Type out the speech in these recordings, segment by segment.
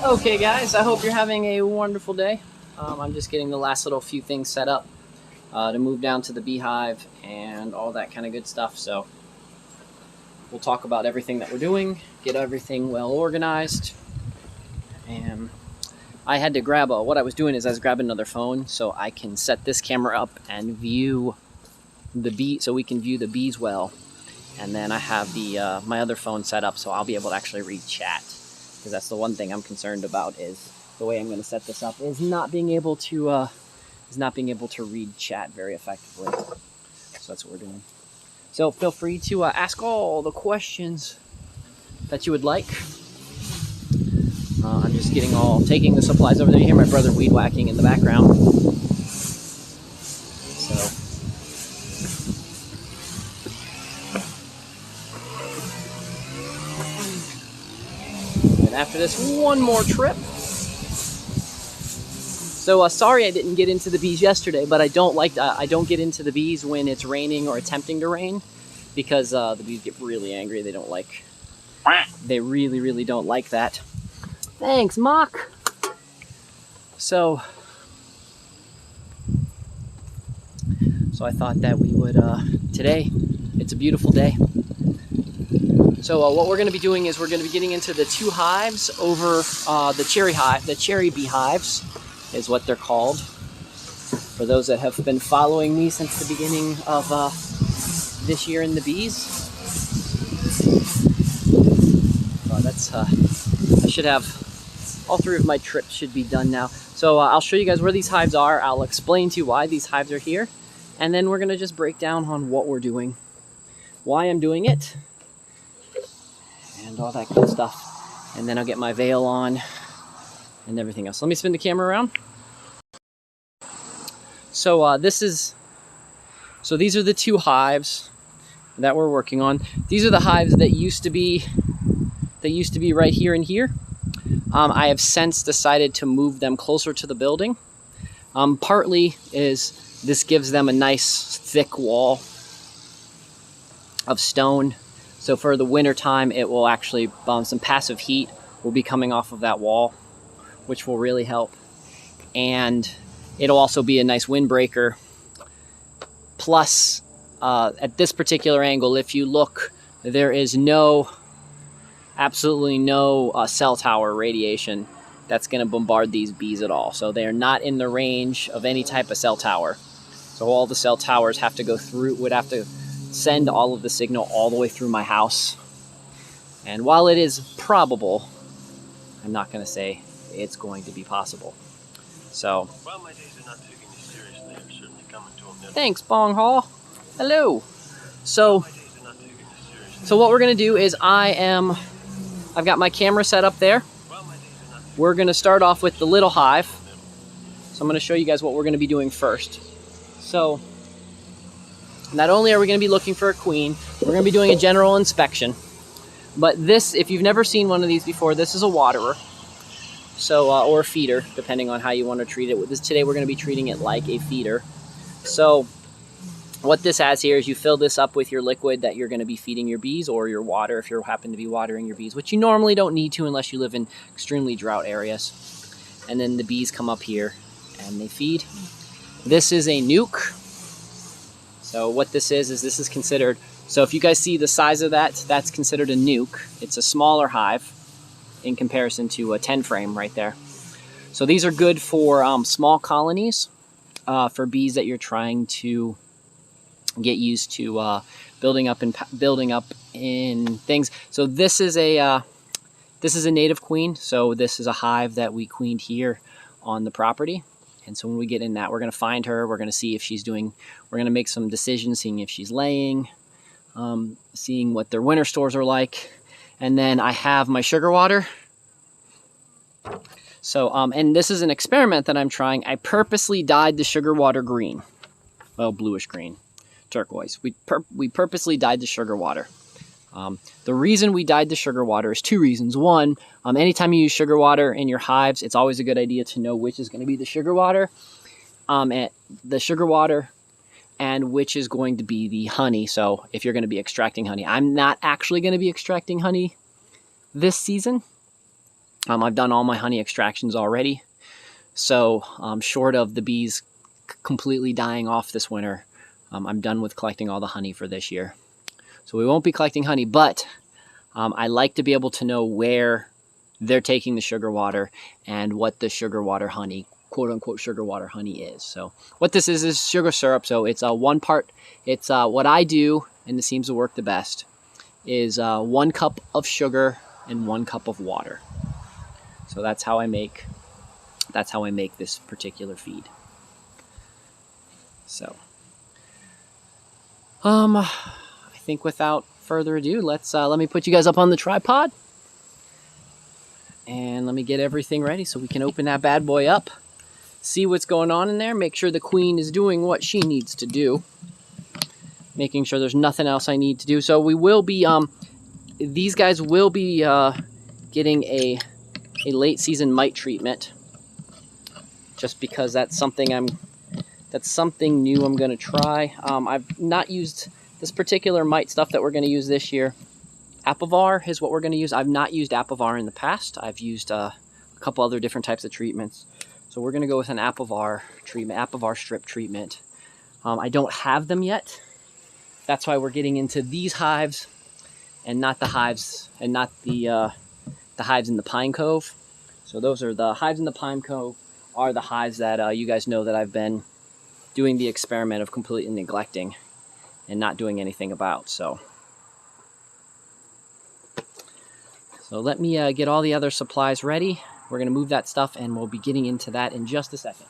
Okay guys, I hope you're having a wonderful day. I'm just getting the last little few things set up to move down to the beehive and all that kind of good stuff. So we'll talk about everything that we're doing, get everything well organized. And I had to grab what I was doing is I was grabbing another phone so I can set this camera up and view the bee, so we can view the bees well. And then I have the my other phone set up so I'll be able to actually read chat. Because that's the one thing I'm concerned about, is the way I'm going to set this up is not being able to read chat very effectively. So that's what we're doing. So feel free to ask all the questions that you would like. I'm just taking the supplies over there. You hear my brother weed whacking in the background. So. After this, one more trip. So sorry I didn't get into the bees yesterday, but I don't get into the bees when it's raining or attempting to rain, because the bees get really angry. They really don't like that. Thanks, Mock. So I thought that we would today. It's a beautiful day. So what we're going to be doing is we're going to be getting into the 2 hives over the cherry beehives is what they're called. For those that have been following me since the beginning of this year in the bees. I should have all 3 of my trips should be done now. So I'll show you guys where these hives are. I'll explain to you why these hives are here. And then we're going to just break down on what we're doing, why I'm doing it, and all that good stuff. And then I'll get my veil on and everything else. Let me spin the camera around. So these are the 2 hives that we're working on. These are the hives that used to be right here and here. I have since decided to move them closer to the building. Partly is this gives them a nice thick wall of stone. So for the winter time, it will actually, some passive heat will be coming off of that wall, which will really help. And it'll also be a nice windbreaker. Plus, at this particular angle, if you look, there is absolutely no cell tower radiation that's going to bombard these bees at all. So they're not in the range of any type of cell tower. So all the cell towers would have to send all of the signal all the way through my house. And while it is probable, I'm not going to say it's going to be possible. So, well, my days are not taking me seriously. I'm certainly coming to them. Thanks, Bong Hall. Hello. So what we're going to do is I've got my camera set up there. We're going to start off with the little hive. So I'm going to show you guys what we're going to be doing first. So not only are we going to be looking for a queen, we're going to be doing a general inspection. But this, if you've never seen one of these before, this is a waterer. So, or a feeder, depending on how you want to treat it. With this, today we're going to be treating it like a feeder. So what this has here is you fill this up with your liquid that you're going to be feeding your bees, or your water if you happen to be watering your bees, which you normally don't need to unless you live in extremely drought areas. And then the bees come up here and they feed. This is a nuke. So what this is considered, so if you guys see the size of that, that's considered a nuke. It's a smaller hive in comparison to a 10 frame right there. So these are good for small colonies, for bees that you're trying to get used to building up in things. So this is a native queen. So this is a hive that we queened here on the property. And so when we get in that, we're going to find her. We're going to see if she's doing, we're going to make some decisions, seeing if she's laying, seeing what their winter stores are like. And then I have my sugar water. So, and this is an experiment that I'm trying. I purposely dyed the sugar water green. Well, bluish green, turquoise. We purposely dyed the sugar water. The reason we dyed the sugar water is two reasons. One, anytime you use sugar water in your hives, it's always a good idea to know which is going to be the sugar water, and which is going to be the honey. So if you're going to be extracting honey, I'm not actually going to be extracting honey this season. I've done all my honey extractions already. So short of the bees completely dying off this winter, I'm done with collecting all the honey for this year. So we won't be collecting honey, but I like to be able to know where they're taking the sugar water and what the sugar water honey, quote unquote sugar water honey is. So what this is sugar syrup. So it's what I do, and it seems to work the best, is 1 cup of sugar and 1 cup of water. So that's how I make this particular feed. So I think without further ado, let me put you guys up on the tripod, and let me get everything ready so we can open that bad boy up, see what's going on in there, make sure the queen is doing what she needs to do, making sure there's nothing else I need to do. So we will be these guys will be getting a late season mite treatment, just because that's something new I'm going to try. I've not used this particular mite stuff that we're going to use this year. Apivar is what we're going to use. I've not used Apivar in the past. I've used a couple other different types of treatments. So we're going to go with an Apivar treatment, Apivar strip treatment. I don't have them yet. That's why we're getting into these hives and not the hives and not the hives in the Pine Cove. So those are the hives in the Pine Cove, are the hives that you guys know that I've been doing the experiment of completely neglecting and not doing anything about. So let me get all the other supplies ready. We're going to move that stuff, and we'll be getting into that in just a second.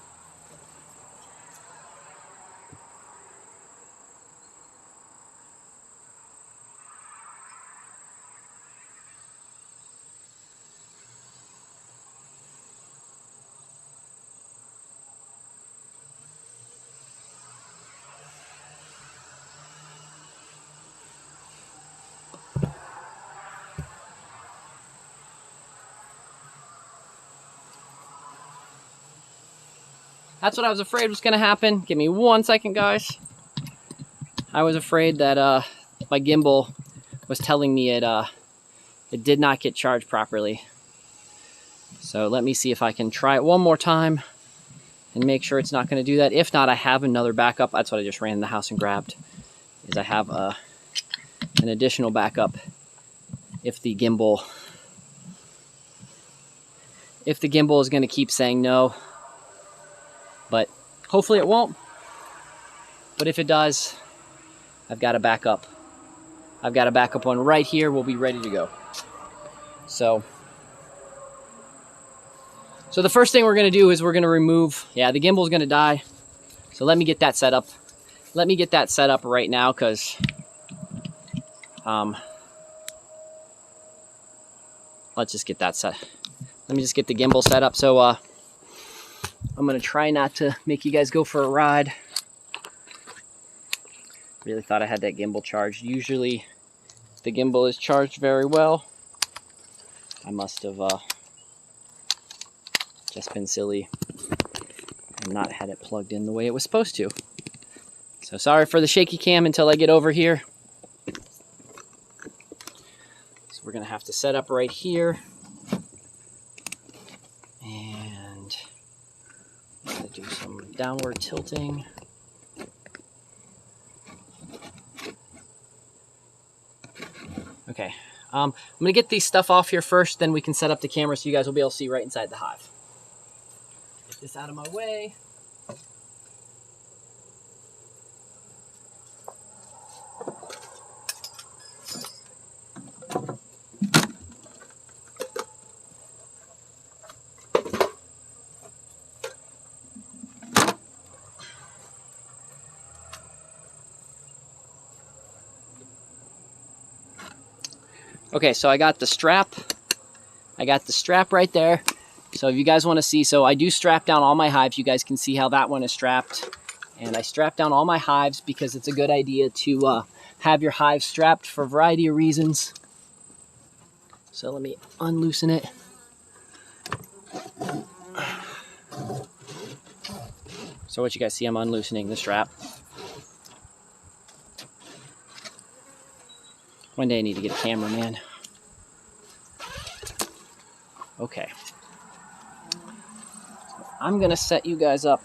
That's what I was afraid was going to happen. Give me 1 second, guys. I was afraid that my gimbal was telling me it did not get charged properly. So let me see if I can try it one more time and make sure it's not going to do that. If not, I have another backup. That's what I just ran in the house and grabbed, is I have an additional backup if the gimbal is going to keep saying no. But hopefully it won't. But if it does, I've got a backup. I've got a backup one right here. We'll be ready to go. So the first thing we're going to do is we're going to remove, the gimbal's going to die. So let me get that set up. Let me get that set up right now, because let's just get that set. Let me just get the gimbal set up. So I'm going to try not to make you guys go for a ride. Really thought I had that gimbal charged. Usually the gimbal is charged very well. I must have just been silly and not had it plugged in the way it was supposed to. So sorry for the shaky cam until I get over here. So we're going to have to set up right here. And do some downward tilting. Okay, I'm going to get these stuff off here first, then we can set up the camera so you guys will be able to see right inside the hive. Get this out of my way. Okay, so I got the strap. I got the strap right there. So if you guys want to see, so I do strap down all my hives. You guys can see how that one is strapped. And I strap down all my hives because it's a good idea to have your hives strapped for a variety of reasons. So let me unloosen it. So what you guys see, I'm unloosening the strap. One day I need to get a cameraman. Okay. I'm gonna set you guys up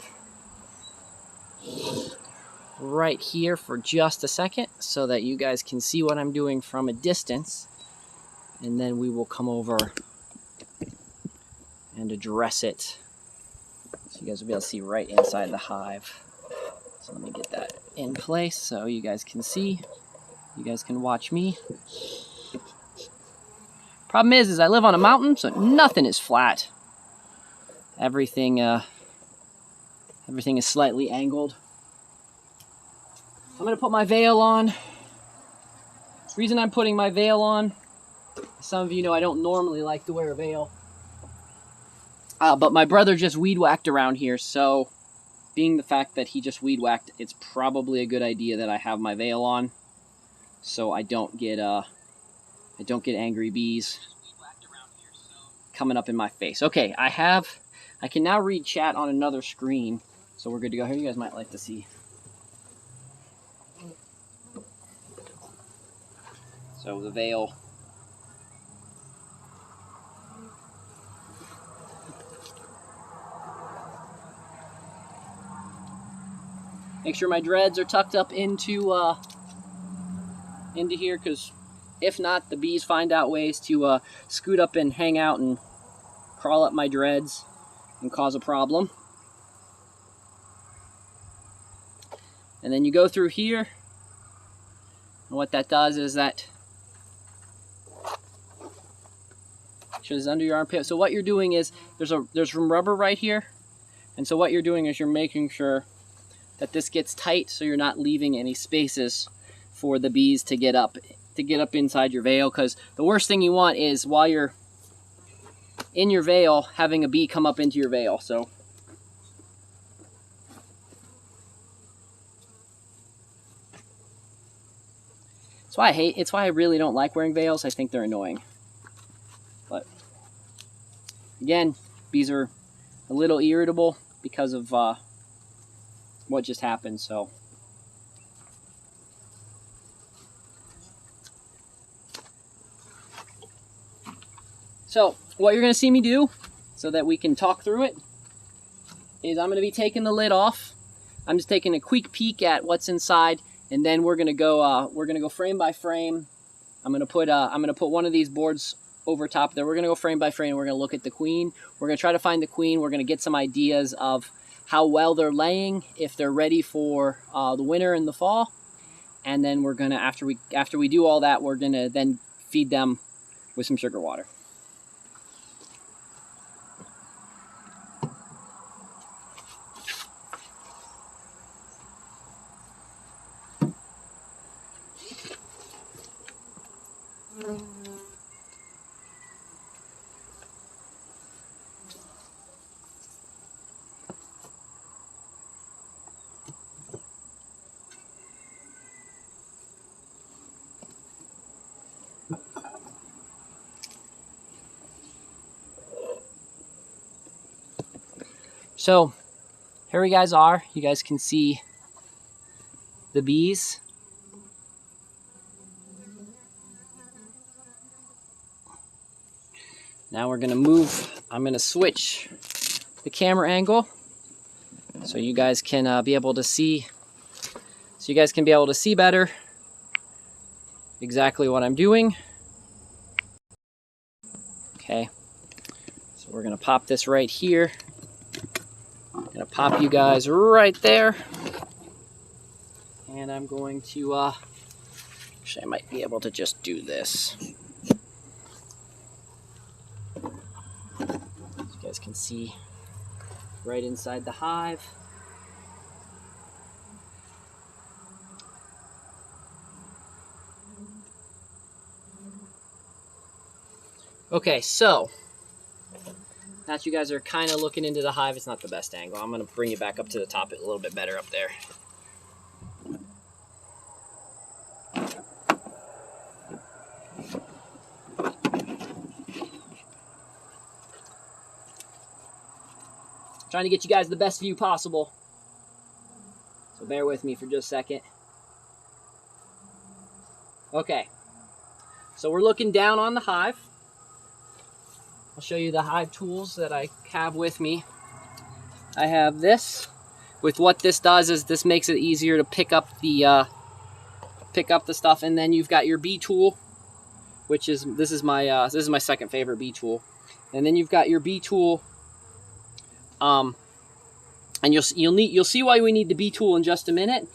right here for just a second so that you guys can see what I'm doing from a distance, and then we will come over and address it so you guys will be able to see right inside the hive. So let me get that in place so you guys can see. You guys can watch me. Problem is I live on a mountain, so nothing is flat. Everything is slightly angled. I'm gonna put my veil on. The reason I'm putting my veil on, some of you know I don't normally like to wear a veil. But my brother just weed whacked around here, so being the fact that he just weed whacked, it's probably a good idea that I have my veil on so I don't get angry bees coming up in my face. Okay, I can now read chat on another screen, so we're good to go. Here, you guys might like to see. So the veil. Make sure my dreads are tucked up into here, because if not, the bees find out ways to scoot up and hang out and crawl up my dreads and cause a problem. And then you go through here, and what that does is that shows under your armpit. So what you're doing is there's some rubber right here, and so what you're doing is you're making sure that this gets tight so you're not leaving any spaces for the bees to get up inside your veil, because the worst thing you want is while you're in your veil having a bee come up into your veil. So it's why I really don't like wearing veils. I think they're annoying. But again, bees are a little irritable because of what just happened. So what you're going to see me do so that we can talk through it is I'm going to be taking the lid off. I'm just taking a quick peek at what's inside, and then we're going to go frame by frame. I'm going to put one of these boards over top there. We're going to go frame by frame. We're going to look at the queen. We're going to try to find the queen. We're going to get some ideas of how well they're laying, if they're ready for the winter and the fall. And then we're going to, after we do all that, we're going to then feed them with some sugar water. So here you guys are. You guys can see the bees. Now we're going to move. I'm going to switch the camera angle so you guys can be able to see. So you guys can be able to see better exactly what I'm doing. Okay. So we're going to pop this right here. I'm going to pop you guys right there. And I'm going to, actually I might be able to just do this. So you guys can see right inside the hive. Okay, so now that you guys are kind of looking into the hive, it's not the best angle. I'm going to bring you back up to the top a little bit better up there. Trying to get you guys the best view possible. So bear with me for just a second. Okay, so we're looking down on the hive. I'll show you the hive tools that I have with me. I have this. With what this does is this makes it easier to pick up the stuff, and then you've got your bee tool, which is this is my second favorite bee tool, and then you've got your bee tool. And you'll see why we need the bee tool in just a minute,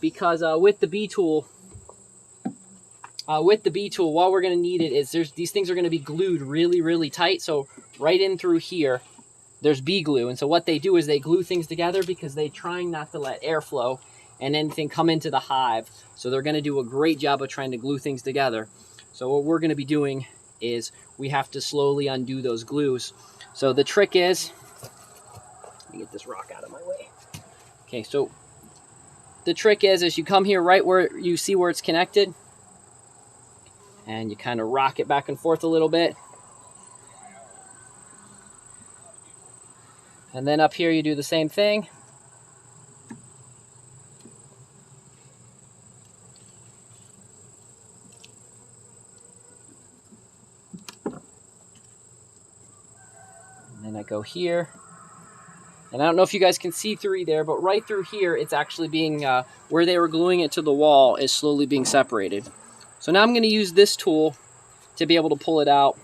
because with the bee tool, what we're going to need it is these things are going to be glued really, really tight. So right in through here, there's bee glue. And so what they do is they glue things together because they're trying not to let airflow and anything come into the hive. So they're going to do a great job of trying to glue things together. So what we're going to be doing is we have to slowly undo those glues. So the trick is, let me get this rock out of my way. Okay, so the trick is you come here right where you see where it's connected, and you kind of rock it back and forth a little bit. And then up here you do the same thing. And then I go here. And I don't know if you guys can see through there, but right through here, it's actually being, where they were gluing it to the wall is slowly being separated. So now I'm going to use this tool to be able to pull it out.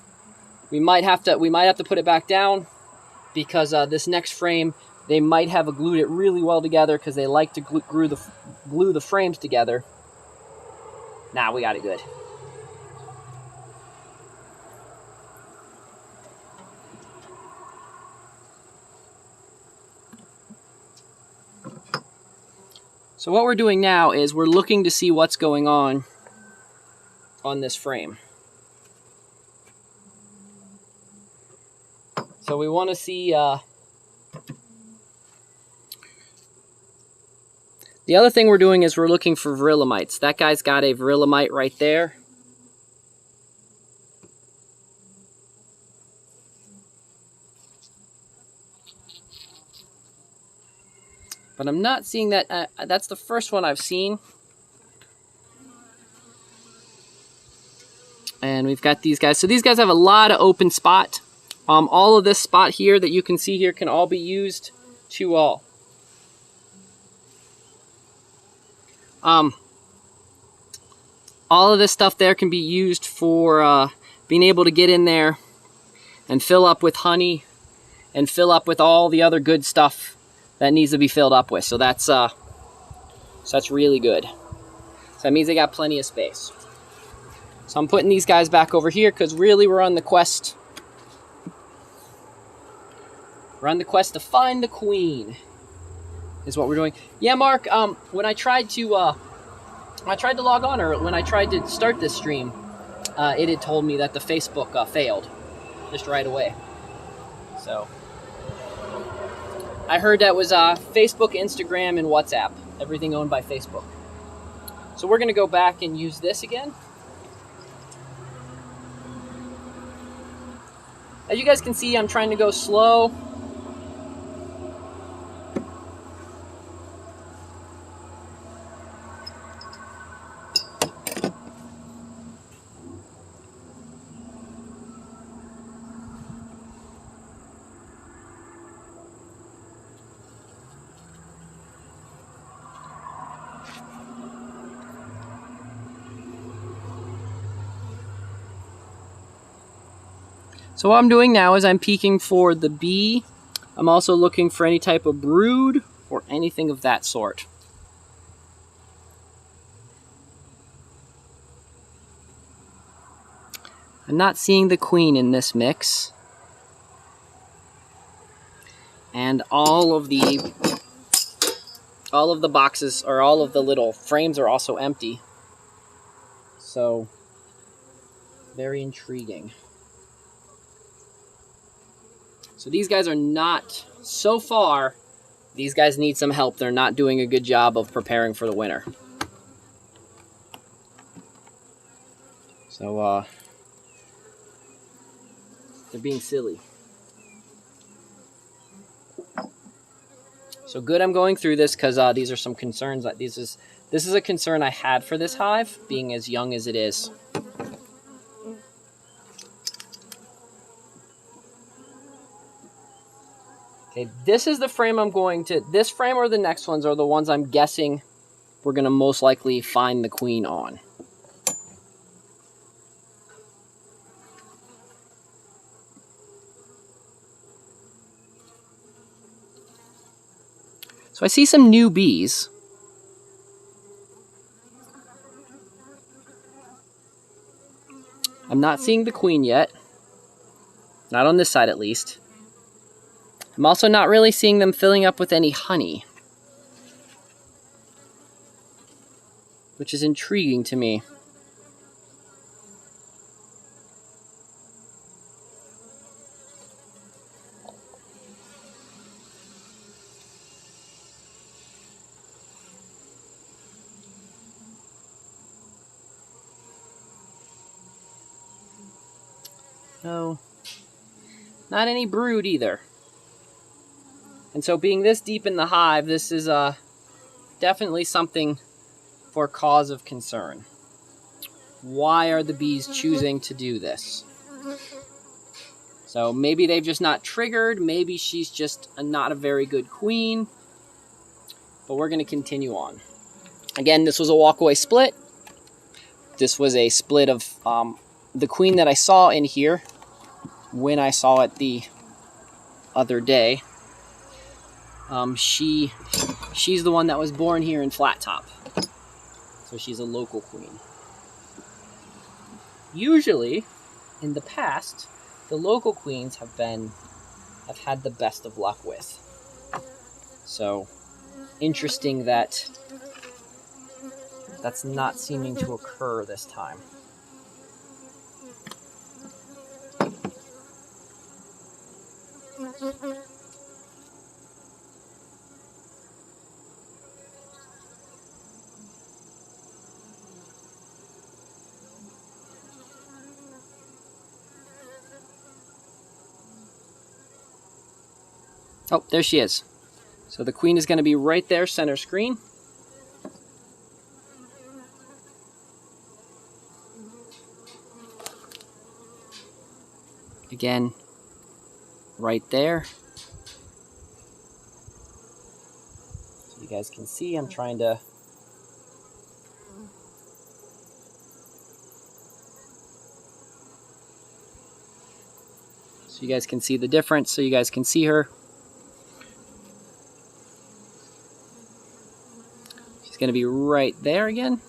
We might have to put it back down because this next frame, they might have glued it really well together because they like to glue the frames together. Nah, we got it good. So what we're doing now is we're looking to see what's going on this frame. So we want to see, the other thing we're doing is we're looking for virilamites. That guy's got a virilamite right there. But I'm not seeing that. That's the first one I've seen. And we've got these guys. So these guys have a lot of open spot. All of this spot here that you can see here can all be used to all of this stuff there can be used for being able to get in there and fill up with honey and fill up with all the other good stuff that needs to be filled up with. So that's really good. So that means they got plenty of space. So I'm putting these guys back over here because really we're on the quest. We're on the quest to find the queen, is what we're doing. Yeah, Mark. When I tried to log on, or when I tried to start this stream, it had told me that the Facebook failed just right away. So I heard that was Facebook, Instagram, and WhatsApp. Everything owned by Facebook. So we're going to go back and use this again. As you guys can see, I'm trying to go slow. So what I'm doing now is I'm peeking for the bee. I'm also looking for any type of brood or anything of that sort. I'm not seeing the queen in this mix. And all of the boxes, or all of the little frames, are also empty. So, very intriguing. So these guys are not, so far, these guys need some help. They're not doing a good job of preparing for the winter. So, they're being silly. So good I'm going through this because these are some concerns. This is a concern I had for this hive, being as young as it is. Okay, this is the frame this frame or the next ones are the ones I'm guessing we're going to most likely find the queen on. So I see some new bees. I'm not seeing the queen yet. Not on this side, at least. I'm also not really seeing them filling up with any honey, which is intriguing to me. No, not any brood either. And so being this deep in the hive, this is definitely something for cause of concern. Why are the bees choosing to do this? So maybe they've just not triggered. Maybe she's just not a very good queen. But we're going to continue on. Again, this was a walkaway split. This was a split of the queen that I saw in here when I saw it the other day. She's the one that was born here in Flat Top. So she's a local queen. Usually, in the past, the local queens I've had the best of luck with. So, interesting that that's not seeming to occur this time. Oh, there she is. So the queen is going to be right there, center screen. Again, right there. So you guys can see I'm trying to so you guys can see the difference, so you guys can see her. She's going to be right there again.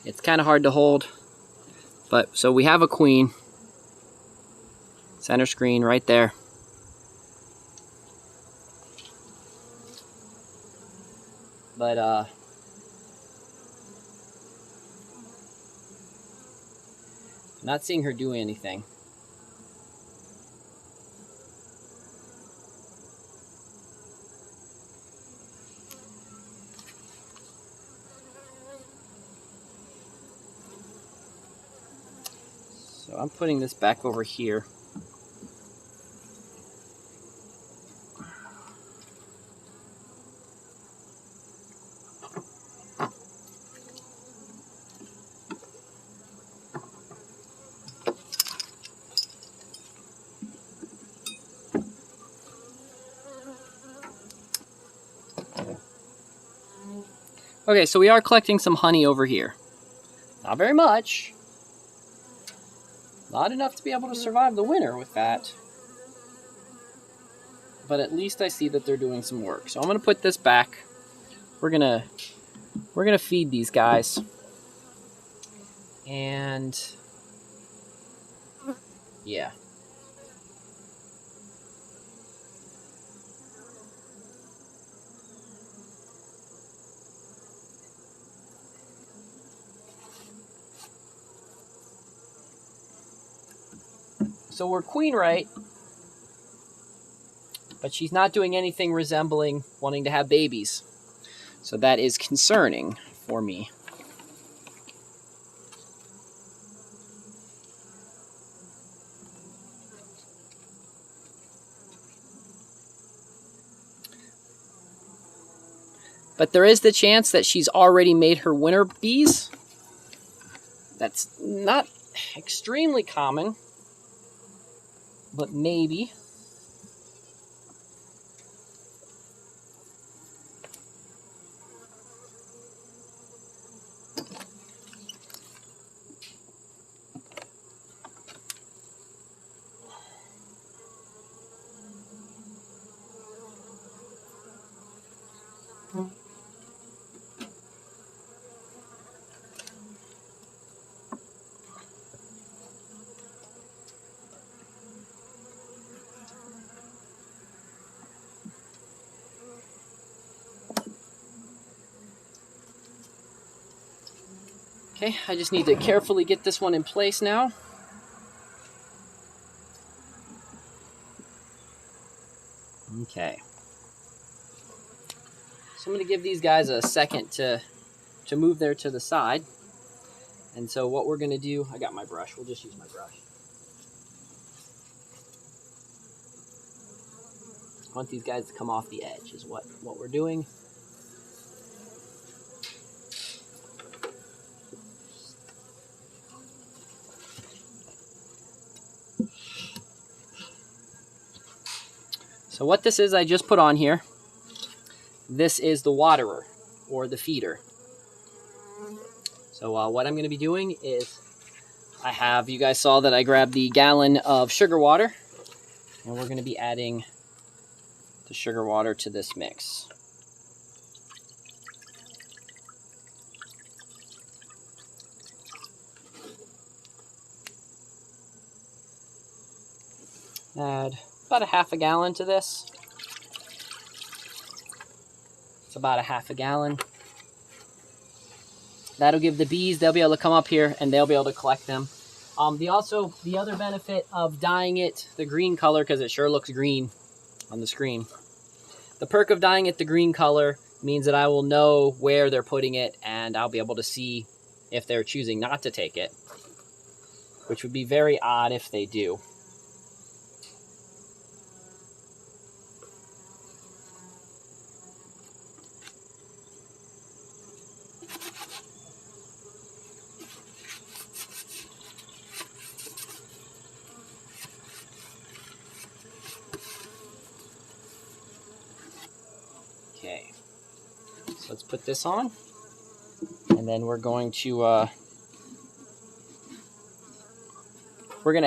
It's kind of hard to hold, but so we have a queen. Center screen right there. But I'm not seeing her doing anything. So I'm putting this back over here. Okay, so we are collecting some honey over here. Not very much. Not enough to be able to survive the winter with that. But at least I see that they're doing some work. So I'm going to put this back. We're going to feed these guys. And yeah. So we're queen right, but she's not doing anything resembling wanting to have babies. So that is concerning for me. But there is the chance that she's already made her winter bees. That's not extremely common, but maybe. Okay, I just need to carefully get this one in place now. Okay. So I'm going to give these guys a second to move there to the side. And so what we're going to do, I got my brush, we'll just use my brush. I want these guys to come off the edge is what we're doing. So what this is I just put on here, this is the waterer or the feeder. So what I'm going to be doing is you guys saw that I grabbed the gallon of sugar water, and we're going to be adding the sugar water to this mix. Add about a half a gallon to this. It's about a half a gallon. That'll give the bees, they'll be able to come up here and they'll be able to collect them. The other benefit of dyeing it the green color, because it sure looks green on the screen. The perk of dyeing it the green color means that I will know where they're putting it and I'll be able to see if they're choosing not to take it, which would be very odd if they do. Okay, so let's put this on, and then we're going to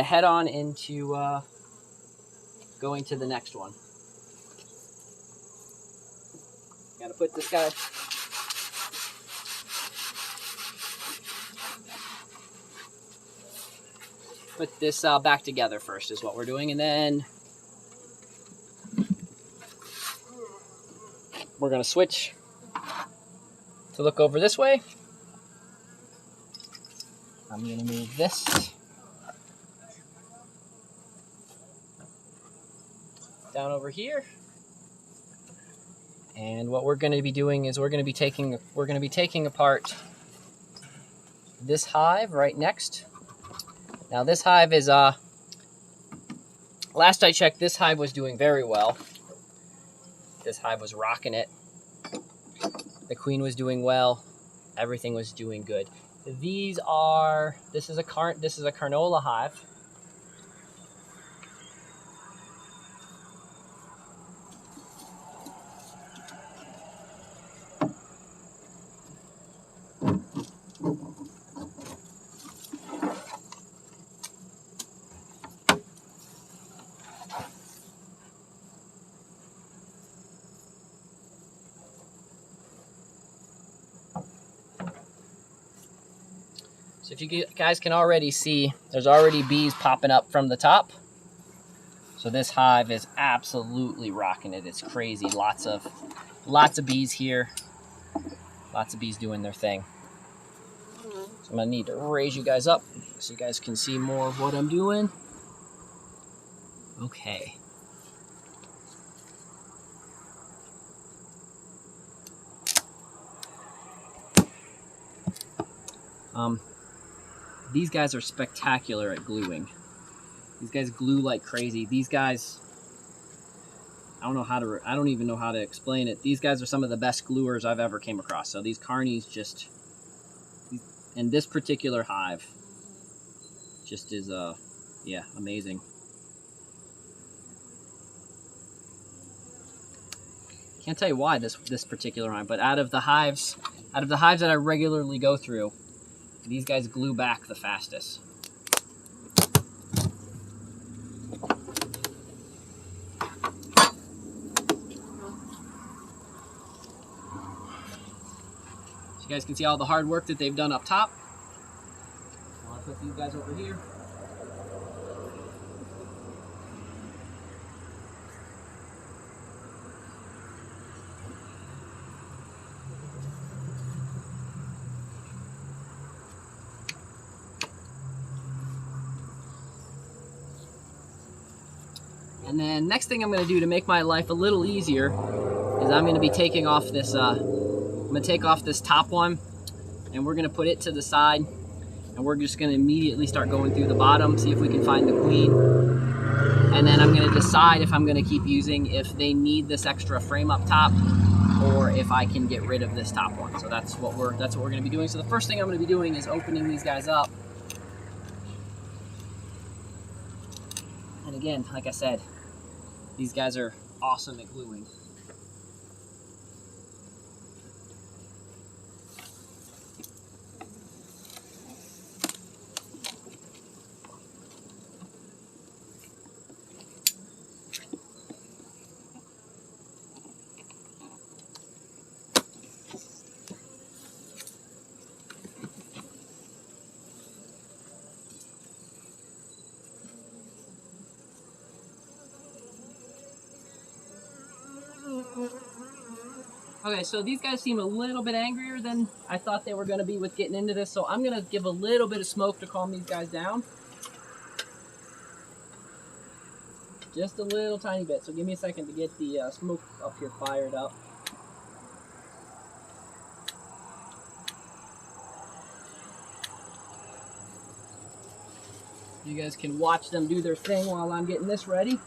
head on into going to the next one. Got to put this guy. Put this back together first is what we're doing, and then we're going to switch to look over this way. I'm going to move this down over here. And what we're going to be doing is we're going to be taking apart this hive right next. Now this hive is last I checked, this hive was doing very well. This hive was rocking it. The queen was doing well. Everything was doing good. This is a Carnola hive. So if you guys can already see, there's already bees popping up from the top. So this hive is absolutely rocking it. It's crazy. Lots of bees here. Lots of bees doing their thing. So I'm gonna need to raise you guys up so you guys can see more of what I'm doing. Okay. These guys are spectacular at gluing. These guys glue like crazy. These guys, I don't even know how to explain it. These guys are some of the best gluers I've ever came across. So these carnies just, in this particular hive, just is, yeah, amazing. Can't tell you why this particular hive, but out of the hives that I regularly go through, these guys glue back the fastest. So you guys can see all the hard work that they've done up top. I'll put these guys over here. And then next thing I'm going to do to make my life a little easier is I'm going to be taking off this, I'm going to take off this top one, and we're going to put it to the side, and we're just going to immediately start going through the bottom, see if we can find the queen. And then I'm going to decide if I'm going to keep using, if they need this extra frame up top, or if I can get rid of this top one. So that's what we're going to be doing. So the first thing I'm going to be doing is opening these guys up. And again, like I said, these guys are awesome at gluing. Okay, so these guys seem a little bit angrier than I thought they were going to be with getting into this, so I'm going to give a little bit of smoke to calm these guys down. Just a little tiny bit, so give me a second to get the smoke up here fired up. You guys can watch them do their thing while I'm getting this ready.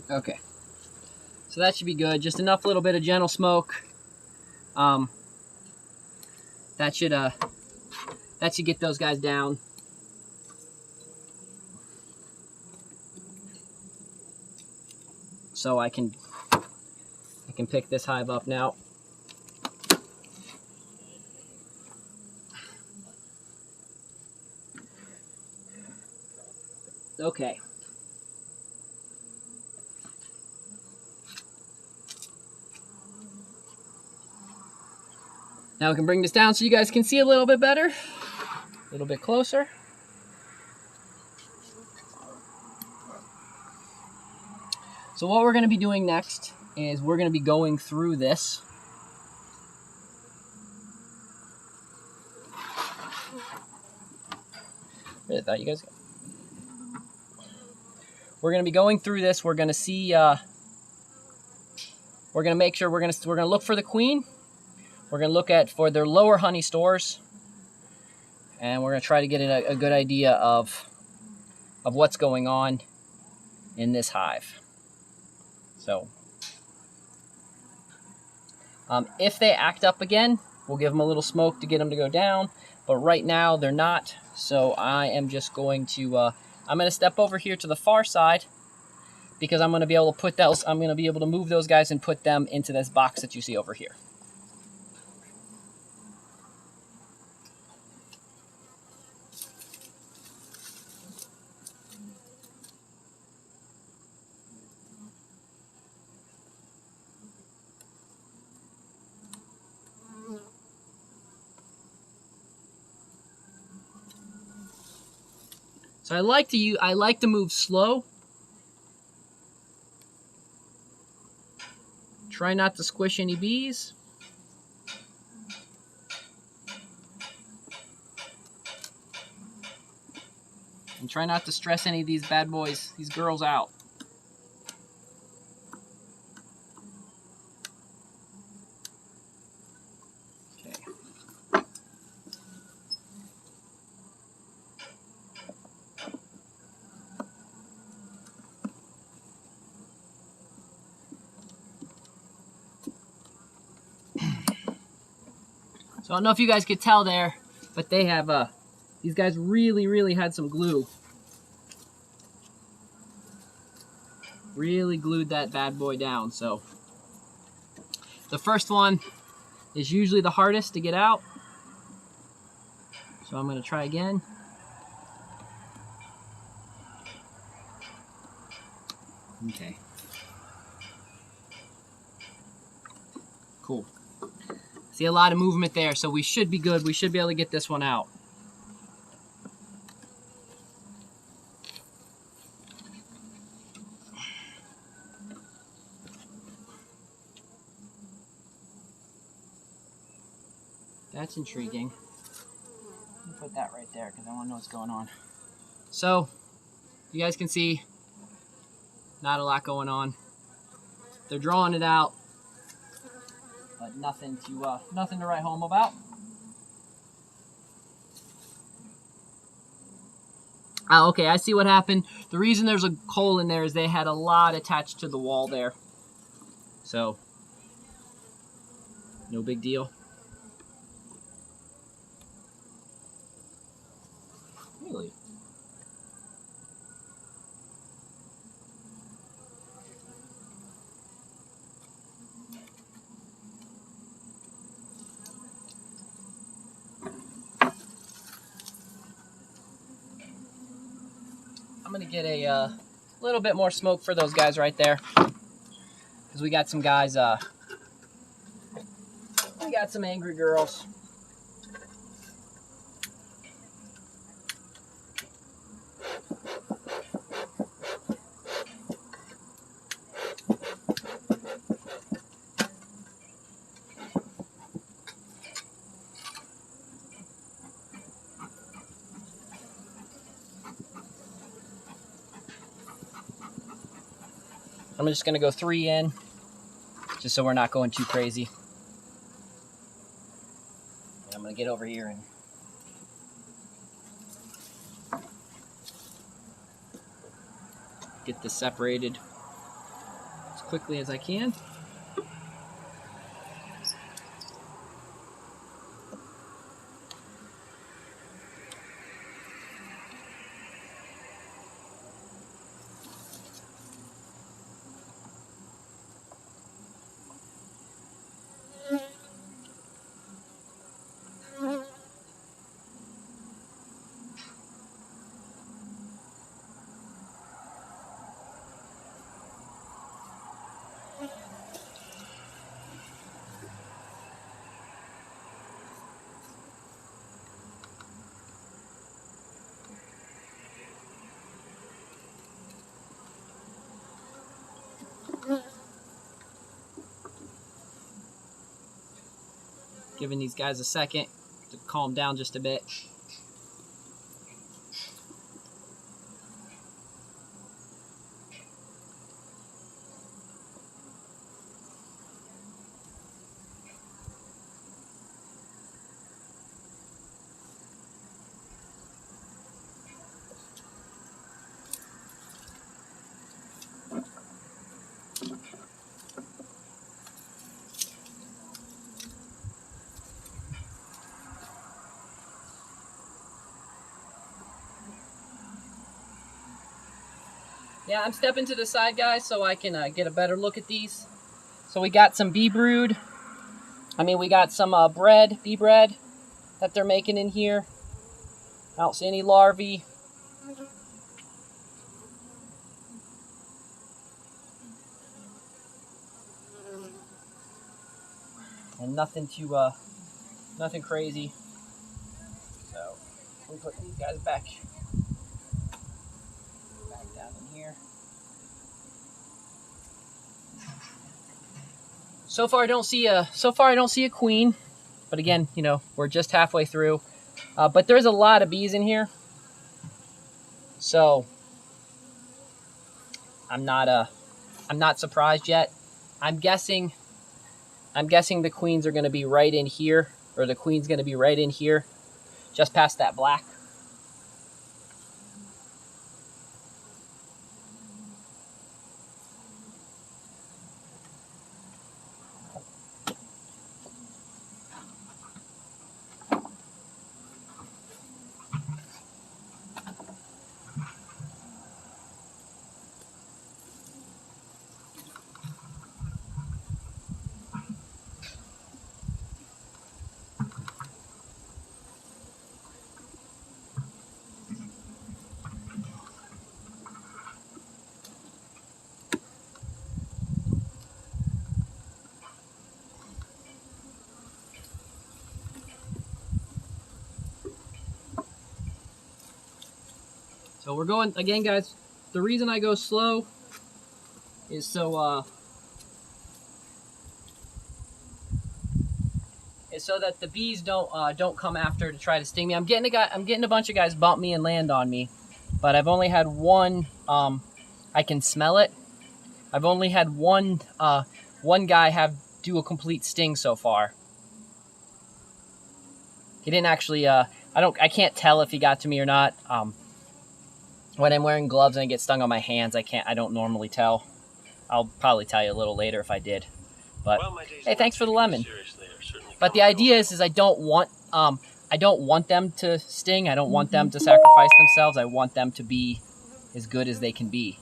Okay, so that should be good. Just enough little bit of gentle smoke. That should get those guys down. So I can pick this hive up now. Okay. Now we can bring this down so you guys can see a little bit better, a little bit closer. So what we're going to be doing next is we're going to be going through this. I thought you guys. We're going to be going through this. We're going to see. We're going to make sure we're going to look for the queen. We're going to look for their lower honey stores, and we're going to try to get a good idea of of what's going on in this hive. So if they act up again, we'll give them a little smoke to get them to go down. But right now they're not. So I am just going to, I'm going to step over here to the far side because I'm going to be able to put those, I'm going to be able to move those guys and put them into this box that you see over here. So I like to move slow. Try not to squish any bees. And try not to stress any of these bad boys, these girls out. Okay. So I don't know if you guys could tell there, but they have, these guys really had some glue. Really glued that bad boy down. So the first one is usually the hardest to get out. So I'm going to try again. Okay. Cool. See a lot of movement there, so we should be good. We should be able to get this one out. That's intriguing. Let me put that right there because I want to know what's going on. So, you guys can see, not a lot going on. They're drawing it out, but nothing to write home about. Okay, I see what happened. The reason there's a hole in there is they had a lot attached to the wall there. So, no big deal. Really? I'm gonna get a little bit more smoke for those guys right there, because we got some guys. We got some angry girls. I'm just gonna go 3 in, just so we're not going too crazy. And I'm gonna get over here and get this separated as quickly as I can. Giving these guys a second to calm down just a bit. Yeah, I'm stepping to the side, guys, so I can get a better look at these. So we got some bee brood. We got some bee bread that they're making in here. I don't see any larvae. And nothing crazy. So we put these guys back down in here. So far I don't see a queen, but again, you know, we're just halfway through. But there's a lot of bees in here, so I'm not surprised yet. I'm guessing the queens are going to be right in here, or the queen's going to be right in here, just past that black. So we're going, again guys, the reason I go slow is so that the bees don't come after to try to sting me. I'm getting a bunch of guys bump me and land on me, but I've only had one, I can smell it. I've only had one guy do a complete sting so far. He didn't actually, I can't tell if he got to me or not. When I'm wearing gloves and I get stung on my hands, I don't normally tell. I'll probably tell you a little later if I did. But hey, thanks for the lemon. But the idea is I don't want them to sting. I don't want them to sacrifice themselves. I want them to be as good as they can be,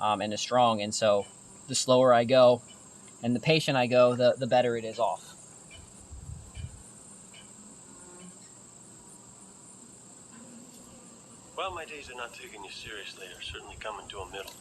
and as strong. And so the slower I go and the patient I go, the better it is off. Well, my days of not taking you seriously are certainly coming to a middle.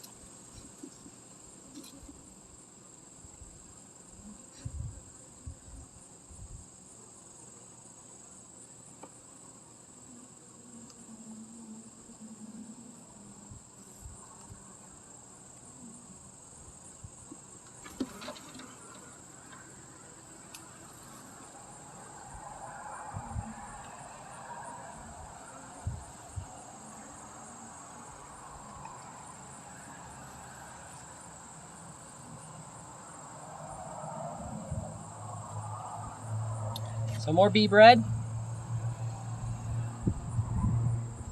So more bee bread.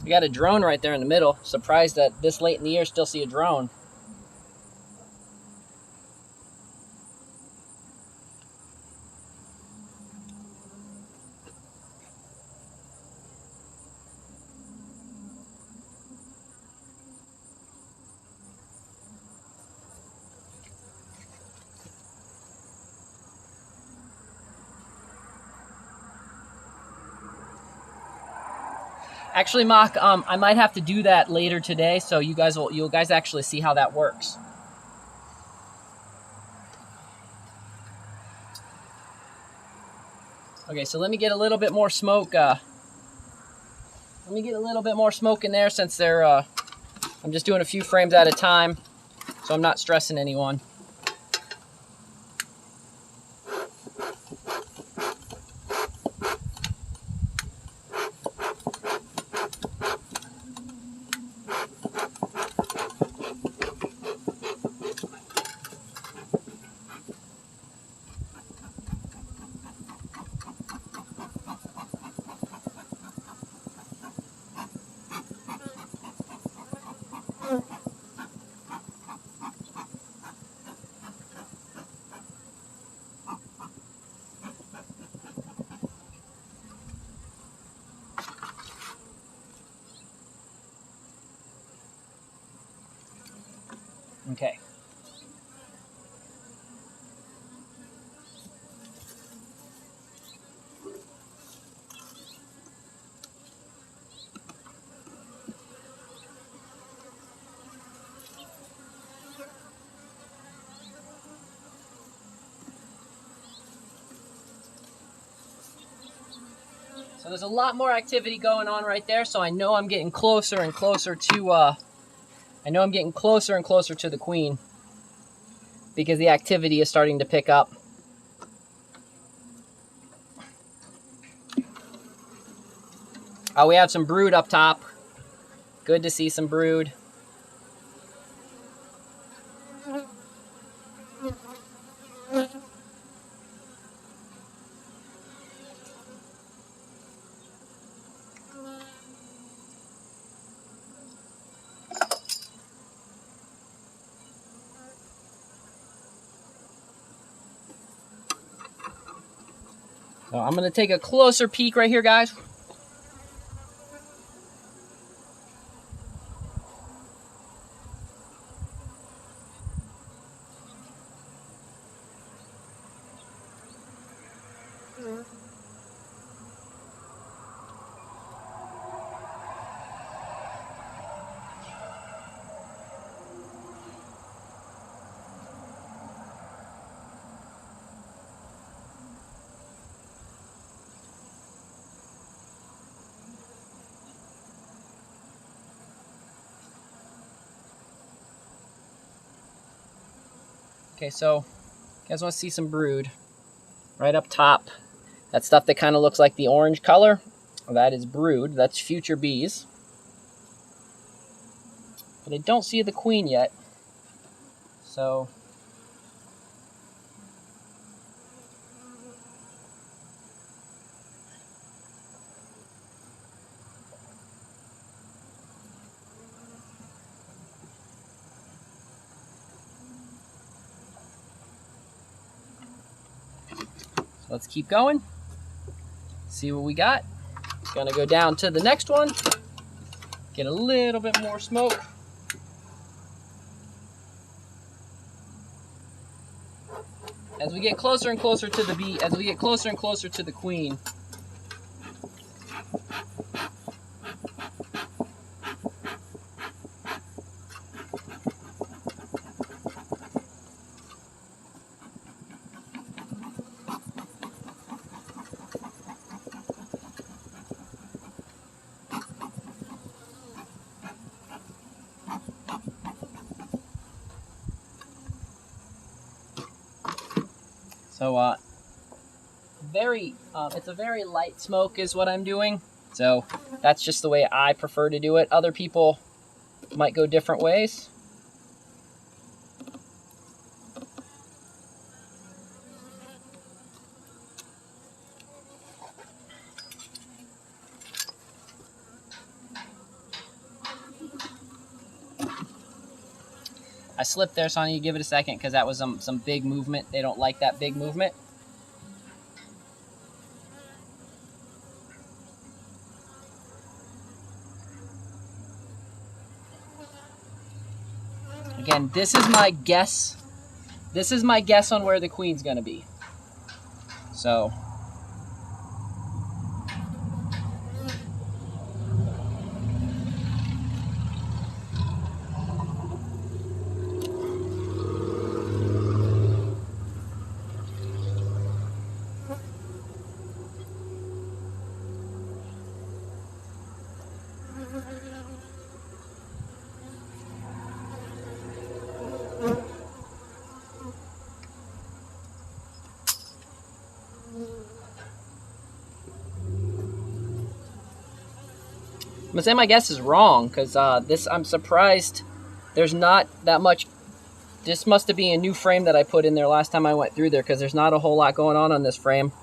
We got a drone right there in the middle. Surprised that this late in the year still see a drone. Actually, Mock, I might have to do that later today, so you'll guys actually see how that works. Okay, so let me get a little bit more smoke. Let me get a little bit more smoke in there since I'm just doing a few frames at a time, so I'm not stressing anyone. Okay. So there's a lot more activity going on right there, so I know I'm getting closer and closer to the queen because the activity is starting to pick up. We have some brood up top. Good to see some brood. So I'm going to take a closer peek right here, guys. Okay, so you guys want to see some brood right up top. That stuff that kind of looks like the orange color, that is brood. That's future bees. But I don't see the queen yet. So let's keep going. See what we got. Gonna go down to the next one. Get a little bit more smoke. As we get closer and closer to the bee, as we get closer and closer to the queen, so it's a very light smoke is what I'm doing. So that's just the way I prefer to do it. Other people might go different ways. I slipped there, so I need to give it a second because that was some big movement. They don't like that big movement. Again, this is my guess. This is my guess on where the queen's gonna be. So I'm gonna say my guess is wrong because I'm surprised there's not that much. This must have been a new frame that I put in there last time I went through there because there's not a whole lot going on this frame.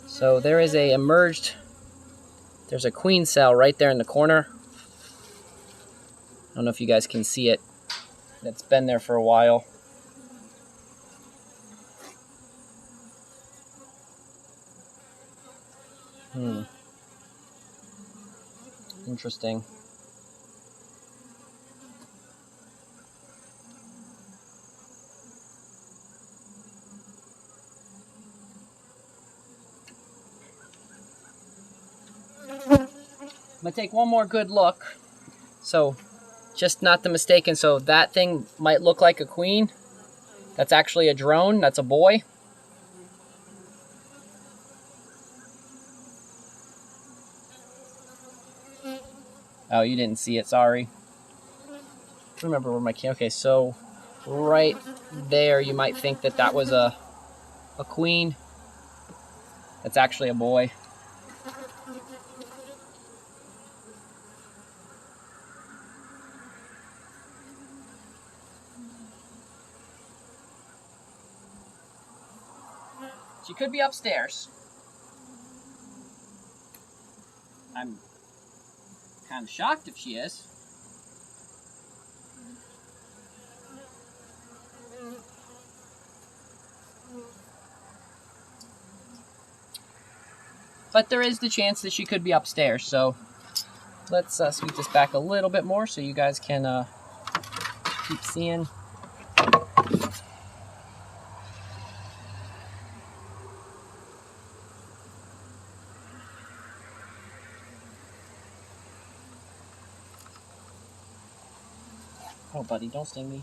So there is there's a queen cell right there in the corner. I don't know if you guys can see it. It's been there for a while. Interesting. gonna take one more good look. So, just not the mistaken. So that thing might look like a queen. That's actually a drone. That's a boy. Oh, you didn't see it. Sorry. Remember where my camera. Okay, so right there, you might think that that was a queen. It's actually a boy. She could be upstairs. I'm kind of shocked if she is. But there is the chance that she could be upstairs, so let's sweep this back a little bit more so you guys can keep seeing. Oh, buddy, don't sting me.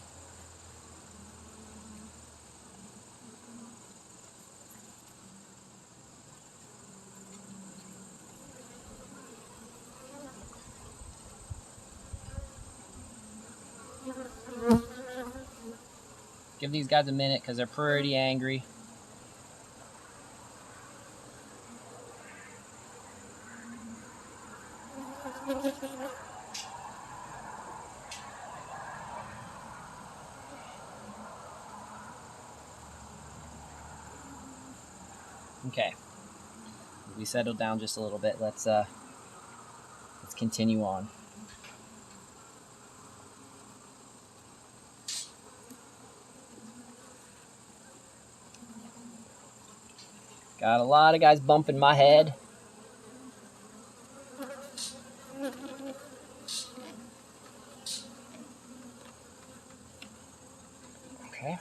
Give these guys a minute because they're pretty angry. Okay, we settled down just a little bit. Let's continue on. Got a lot of guys bumping my head. Okay.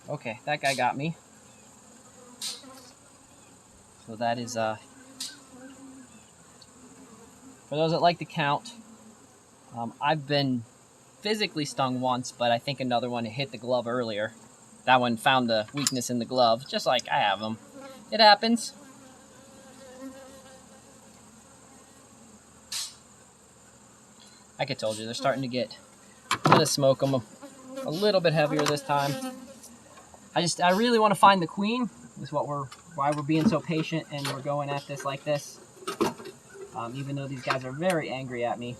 Okay, that guy got me. So that is, for those that like to count, I've been physically stung once, but I think another one hit the glove earlier. That one found the weakness in the glove, just like I have them. It happens. Like I told you, they're starting to get, I'm gonna smoke them a little bit heavier this time. I really want to find the queen. Is why we're being so patient and we're going at this like this. Even though these guys are very angry at me.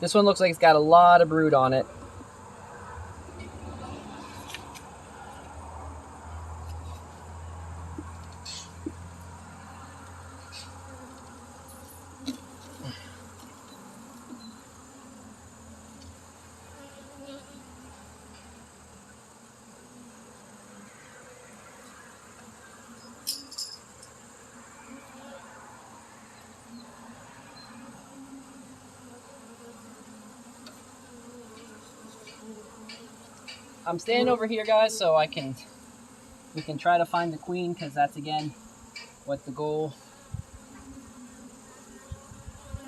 This one looks like it's got a lot of brood on it. I'm staying over here, guys, so we can try to find the queen, because that's again what the goal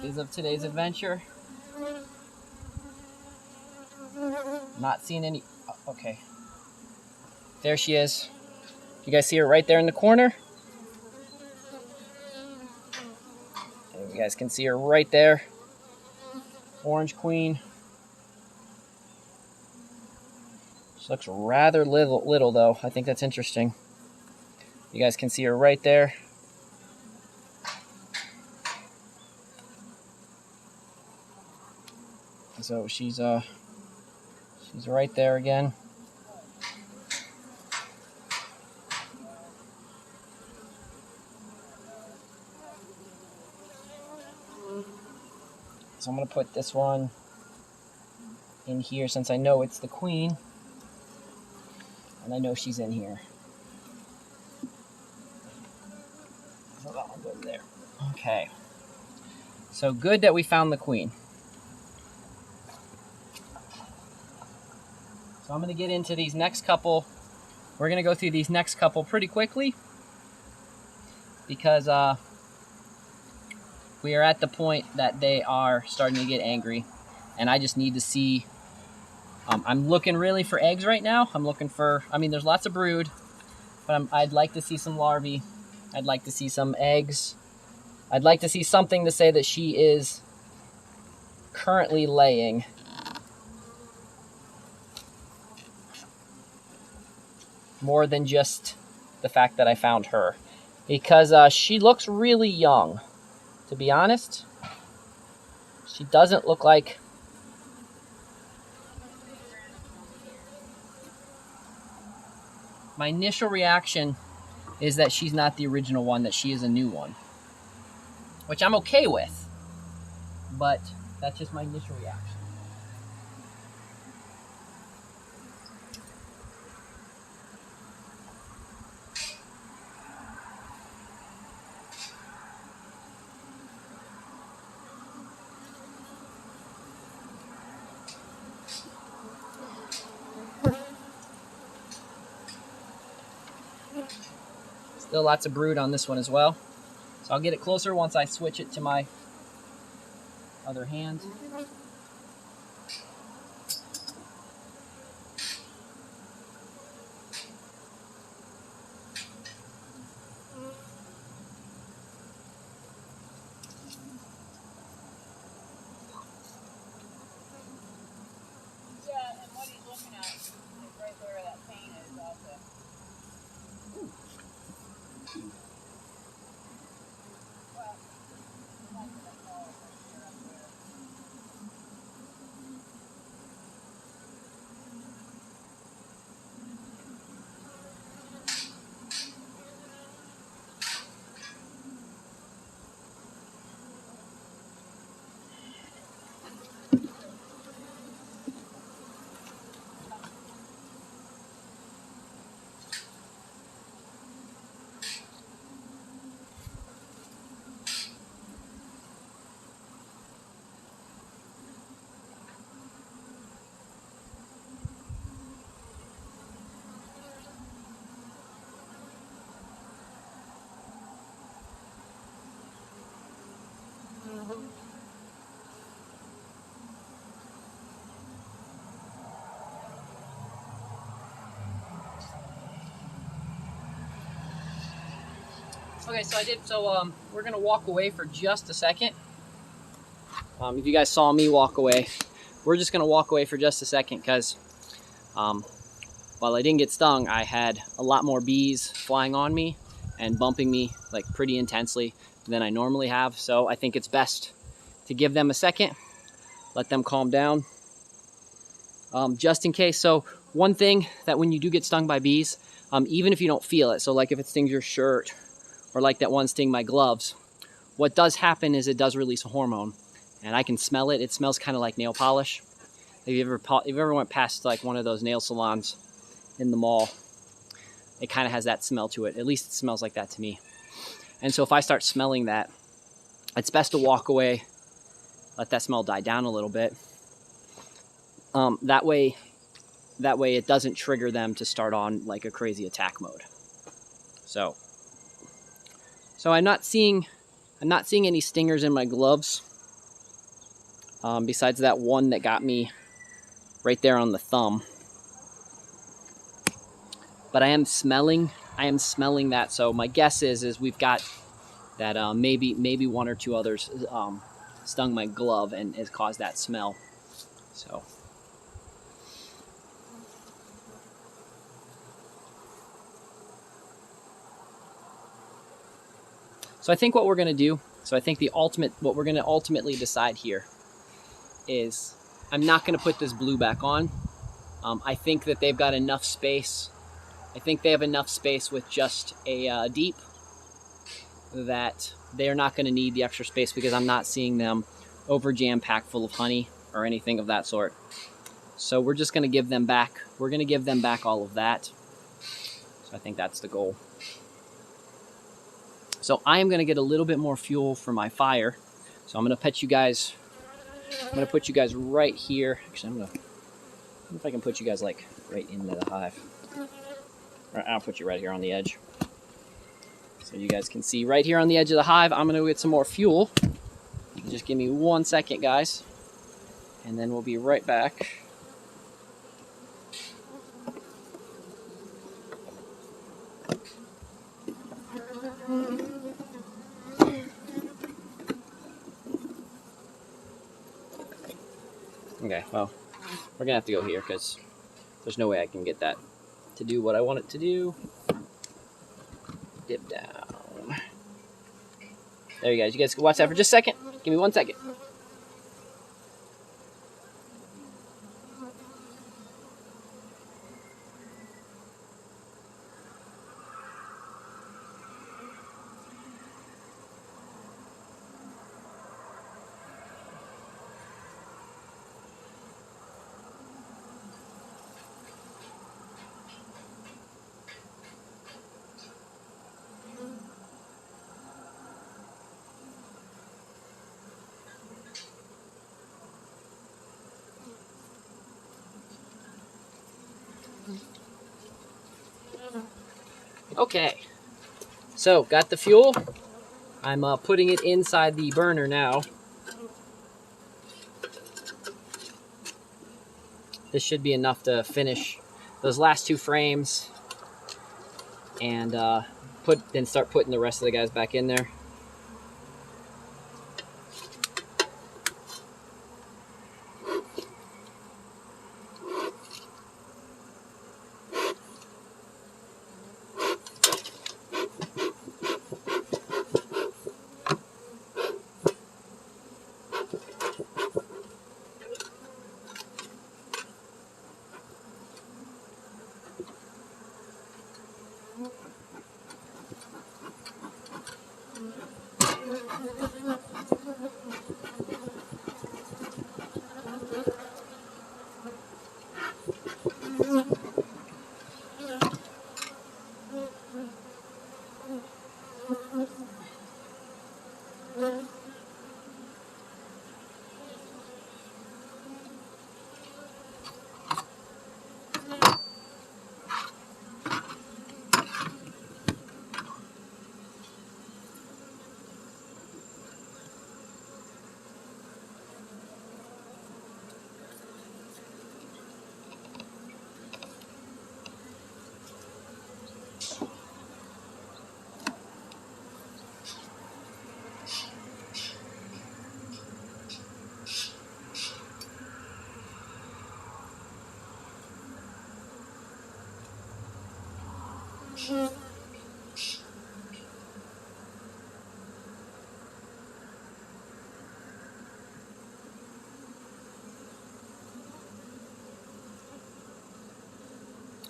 is of today's adventure. Not seeing any. Okay, there she is. You guys see her right there in the corner? And you guys can see her right there. Orange queen. She looks rather little though. I think that's interesting. You guys can see her right there. So she's right there again. So I'm gonna put this one in here since I know it's the queen, and I know she's in here. So that one goes there. Okay. So good that we found the queen. So I'm going to get into these next couple. We're going to go through these next couple pretty quickly because we are at the point that they are starting to get angry, and I just need to see. I'm looking really for eggs right now. I'm looking for, I mean, there's lots of brood, but I'd like to see some larvae. I'd like to see some eggs. I'd like to see something to say that she is currently laying. More than just the fact that I found her. Because she looks really young, to be honest. She doesn't look like... My initial reaction is that she's not the original one, that she is a new one. Which I'm okay with. But that's just my initial reaction. Still lots of brood on this one as well. So I'll get it closer once I switch it to my other hand. Yeah, and what he's looking at is right where that paint is also. Well, that's what I call it right here up there. Okay, so we're gonna walk away for just a second. If you guys saw me walk away, we're just gonna walk away for just a second because while I didn't get stung, I had a lot more bees flying on me and bumping me like pretty intensely than I normally have. So I think it's best to give them a second, let them calm down, just in case. So one thing that when you do get stung by bees, even if you don't feel it, so like if it stings your shirt or like that one sting my gloves, what does happen is it does release a hormone, and I can smell it. It smells kind of like nail polish. If you ever went past like one of those nail salons in the mall, it kind of has that smell to it. At least it smells like that to me. And so if I start smelling that, it's best to walk away, let that smell die down a little bit. That way it doesn't trigger them to start on like a crazy attack mode. So I'm not seeing any stingers in my gloves, besides that one that got me right there on the thumb. But I am smelling that. So my guess is we've got that maybe one or two others stung my glove and has caused that smell. So I think what we're going to do, what we're going to ultimately decide here is I'm not going to put this blue back on. I think that they've got enough space. I think they have enough space with just a deep that they're not going to need the extra space, because I'm not seeing them over jam-packed full of honey or anything of that sort. So we're just going to give them back. We're going to give them back all of that. So I think that's the goal. So I am going to get a little bit more fuel for my fire. So I'm going to put you guys right here. Actually, I don't know if I can put you guys like right into the hive. Or I'll put you right here on the edge, so you guys can see right here on the edge of the hive. I'm going to get some more fuel. Just give me 1 second, guys, and then we'll be right back. Okay, well, we're gonna have to go here because there's no way I can get that to do what I want it to do. Dip down. There you guys. You guys can watch that for just a second. Give me 1 second. Okay, so got the fuel. I'm putting it inside the burner now. This should be enough to finish those last 2 frames, and then start putting the rest of the guys back in there.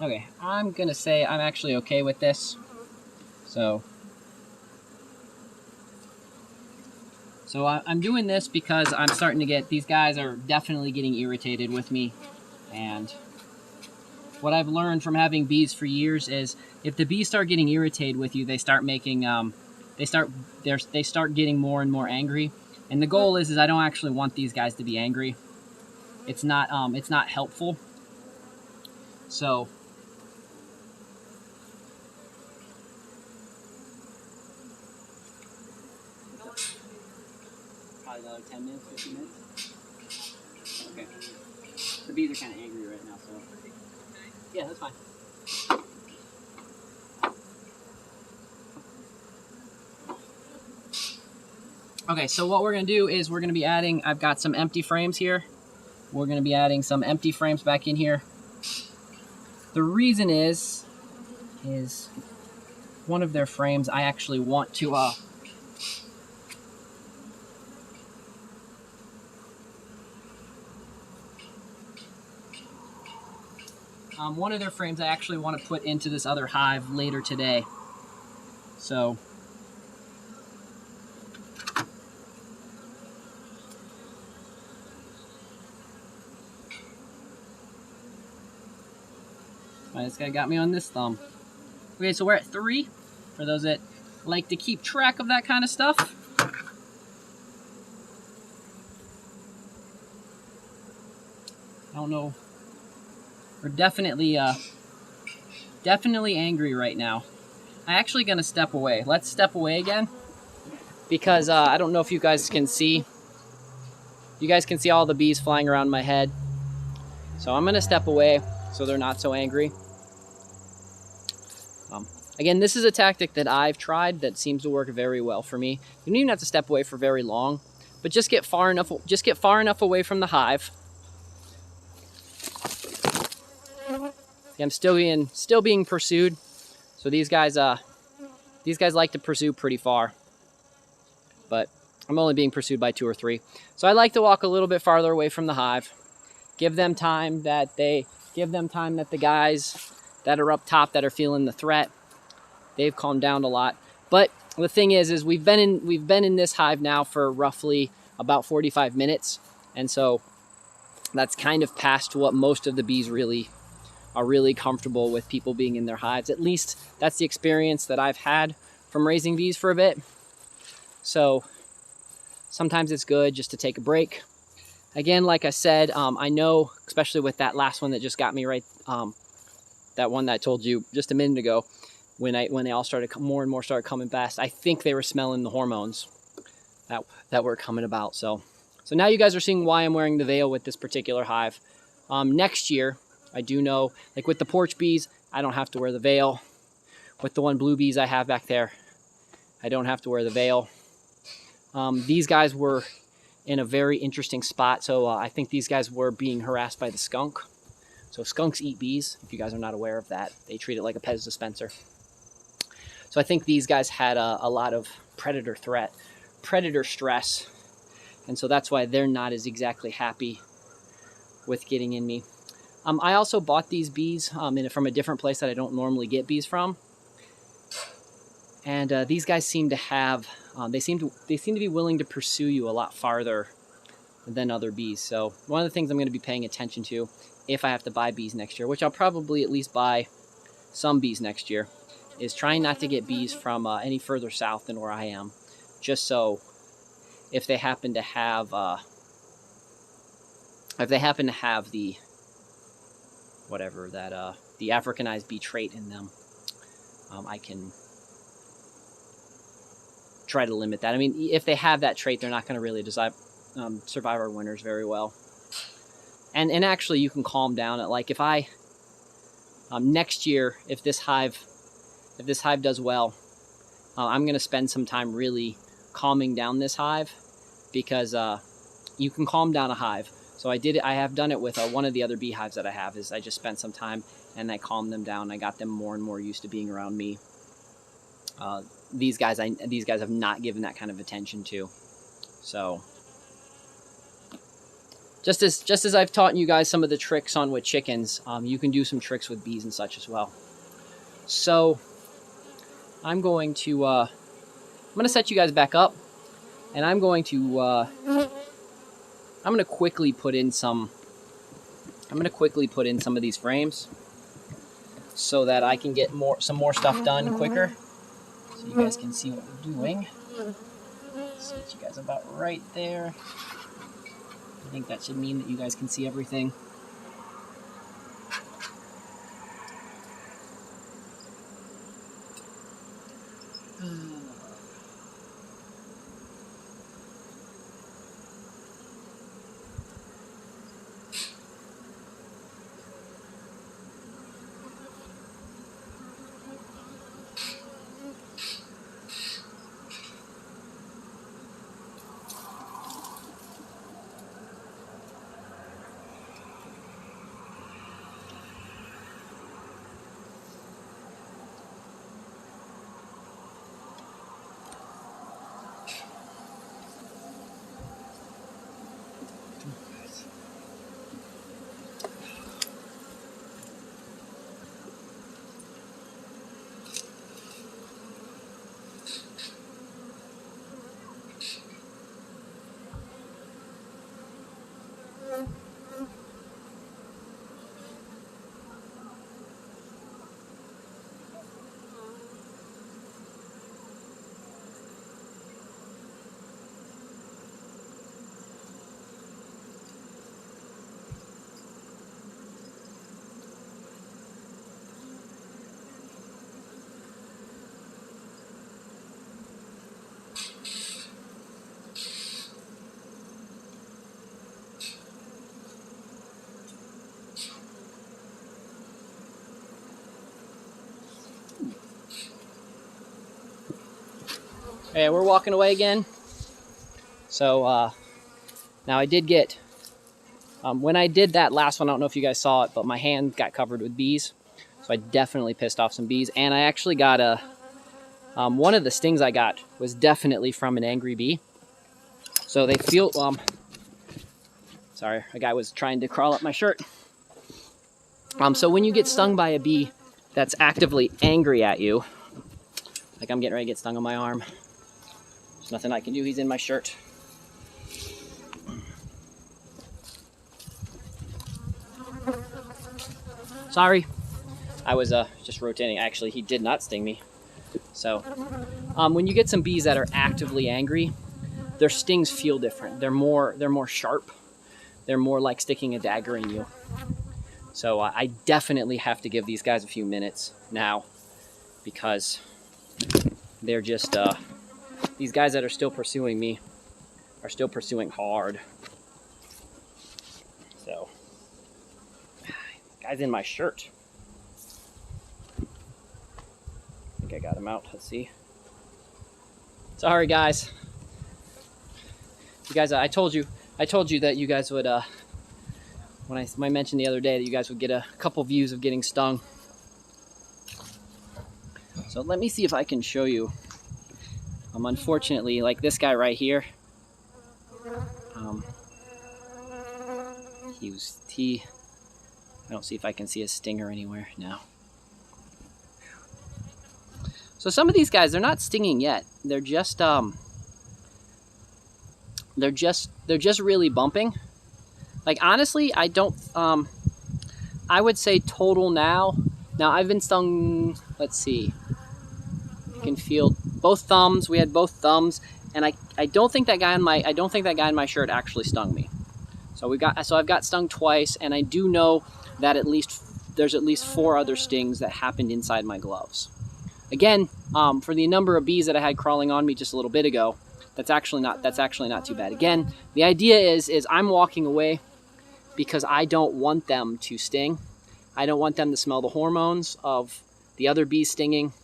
Okay, I'm gonna say I'm actually okay with this. So I'm doing this because I'm starting to get, these guys are definitely getting irritated with me. And what I've learned from having bees for years is if the bees start getting irritated with you, they start making, they start getting more and more angry. And the goal is I don't actually want these guys to be angry. It's not helpful. So probably another 10 minutes, 15 minutes. Okay. The bees are kind of angry right now, so yeah, that's fine. Okay, so what we're gonna do is we're gonna be adding, I've got some empty frames here. We're gonna be adding some empty frames back in here. The reason is one of their frames I actually want to One of their frames I actually want to put into this other hive later today. So this guy got me on this thumb. Okay, so we're at 3 for those that like to keep track of that kind of stuff. I don't know. We're definitely angry right now. I'm actually gonna step away. Let's step away again because I don't know if you guys can see. You guys can see all the bees flying around my head. So I'm gonna step away so they're not so angry. Again, this is a tactic that I've tried that seems to work very well for me. You don't even have to step away for very long, but just get far enough away from the hive. I'm still being pursued. So these guys like to pursue pretty far. But I'm only being pursued by 2 or 3. So I like to walk a little bit farther away from the hive. Give them time that the guys that are up top that are feeling the threat, they've calmed down a lot. But the thing is we've been in this hive now for roughly about 45 minutes. And so that's kind of past what most of the bees are really comfortable with people being in their hives. At least that's the experience that I've had from raising bees for a bit. So sometimes it's good just to take a break. Again, like I said, I know, especially with that last one that just got me right, that one that I told you just a minute ago, when they all started, more and more started coming fast, I think they were smelling the hormones that were coming about. So now you guys are seeing why I'm wearing the veil with this particular hive. Next year, I do know, like with the porch bees, I don't have to wear the veil. With the one blue bees I have back there, I don't have to wear the veil. These guys were in a very interesting spot. So I think these guys were being harassed by the skunk. So skunks eat bees, if you guys are not aware of that. They treat it like a Pez dispenser. So I think these guys had a lot of predator stress. And so that's why they're not as exactly happy with getting in me. I also bought these bees from a different place that I don't normally get bees from. And these guys seem to have, they seem to be willing to pursue you a lot farther than other bees. So one of the things I'm going to be paying attention to if I have to buy bees next year, which I'll probably at least buy some bees next year, is trying not to get bees from any further south than where I am. Just so if they happen to have, the whatever that the Africanized bee trait in them, I can try to limit that. I mean, if they have that trait, they're not going to really survive our winters very well. And actually, you can calm down. Like if I next year, if this hive does well, I'm going to spend some time really calming down this hive, because you can calm down a hive. So I have done it with one of the other beehives that I have. Is I just spent some time and I calmed them down. I got them more and more used to being around me. These guys have not given that kind of attention to. So just as I've taught you guys some of the tricks on with chickens, you can do some tricks with bees and such as well. So I'm going to set you guys back up, and I'm going to quickly put in some of these frames so that I can get some more stuff done quicker, so you guys can see what we're doing. Set you guys about right there. I think that should mean that you guys can see everything. Okay, we're walking away again. So now I did get, when I did that last one, I don't know if you guys saw it, but my hand got covered with bees. So I definitely pissed off some bees. And I actually got one of the stings I got was definitely from an angry bee. So they feel, sorry, a guy was trying to crawl up my shirt. So when you get stung by a bee that's actively angry at you, like I'm getting ready to get stung on my arm, there's nothing I can do, he's in my shirt. Sorry, I was just rotating. Actually, he did not sting me. So when you get some bees that are actively angry, their stings feel different. They're more sharp. They're more like sticking a dagger in you. So I definitely have to give these guys a few minutes now, because they're just, these guys that are still pursuing me are still pursuing hard. So, guy's in my shirt. I think I got him out. Let's see. Sorry, guys. You guys, I told you that you guys would, when I mentioned the other day that you guys would get a couple views of getting stung. So let me see if I can show you. Unfortunately, like this guy right here, I don't see if I can see a stinger anywhere now. So some of these guys, they're not stinging yet. They're just really bumping. Like honestly, I don't, I would say total now I've been stung, let's see, you can feel both thumbs, we had both thumbs, and I don't think that guy in my shirt actually stung me. So I've got stung twice, and I do know that there's at least 4 other stings that happened inside my gloves. Again, for the number of bees that I had crawling on me just a little bit ago, that's actually not too bad. Again, the idea is I'm walking away because I don't want them to sting. I don't want them to smell the hormones of the other bees stinging.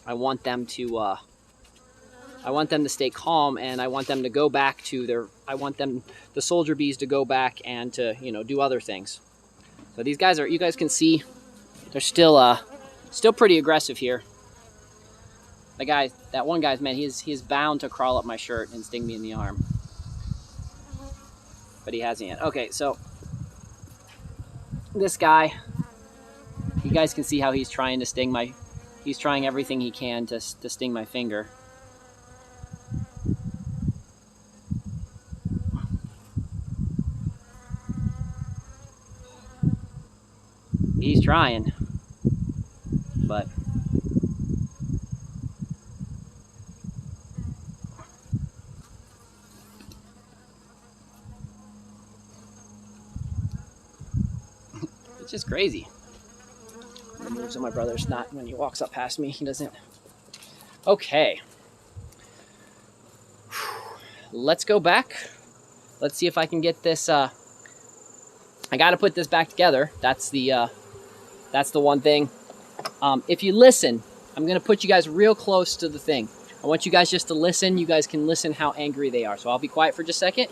I want them to stay calm, and I want them to go back to the soldier bees to go back and to, do other things. So these guys you guys can see, they're still pretty aggressive here. That one guy's, man, he's bound to crawl up my shirt and sting me in the arm. But he hasn't yet. Okay, so this guy, you guys can see how he's trying to he's trying everything he can to sting my finger. He's trying, but it's just crazy. He moves on my brother's not when he walks up past me. He doesn't. Okay. Let's go back. Let's see if I can get this. I got to put this back together. That's the one thing. If you listen, I'm going to put you guys real close to the thing. I want you guys just to listen. You guys can listen how angry they are. So I'll be quiet for just a second.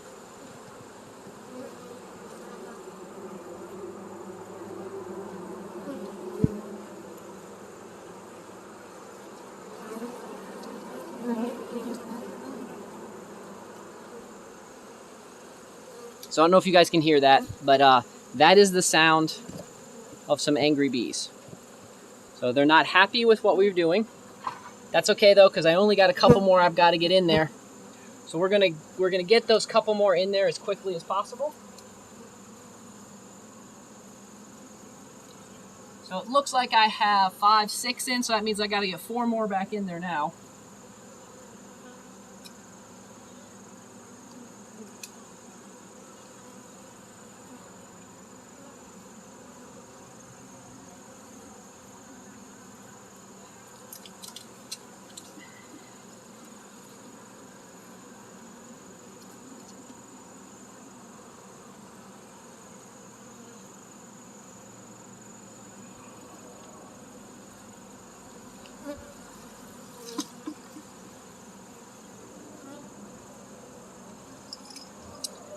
So I don't know if you guys can hear that, but that is the sound of some angry bees. So they're not happy with what we're doing. That's okay though, because I only got a couple more I've got to get in there. So we're gonna get those couple more in there as quickly as possible. So it looks like I have 5, 6 in, so that means I got to get 4 more back in there now.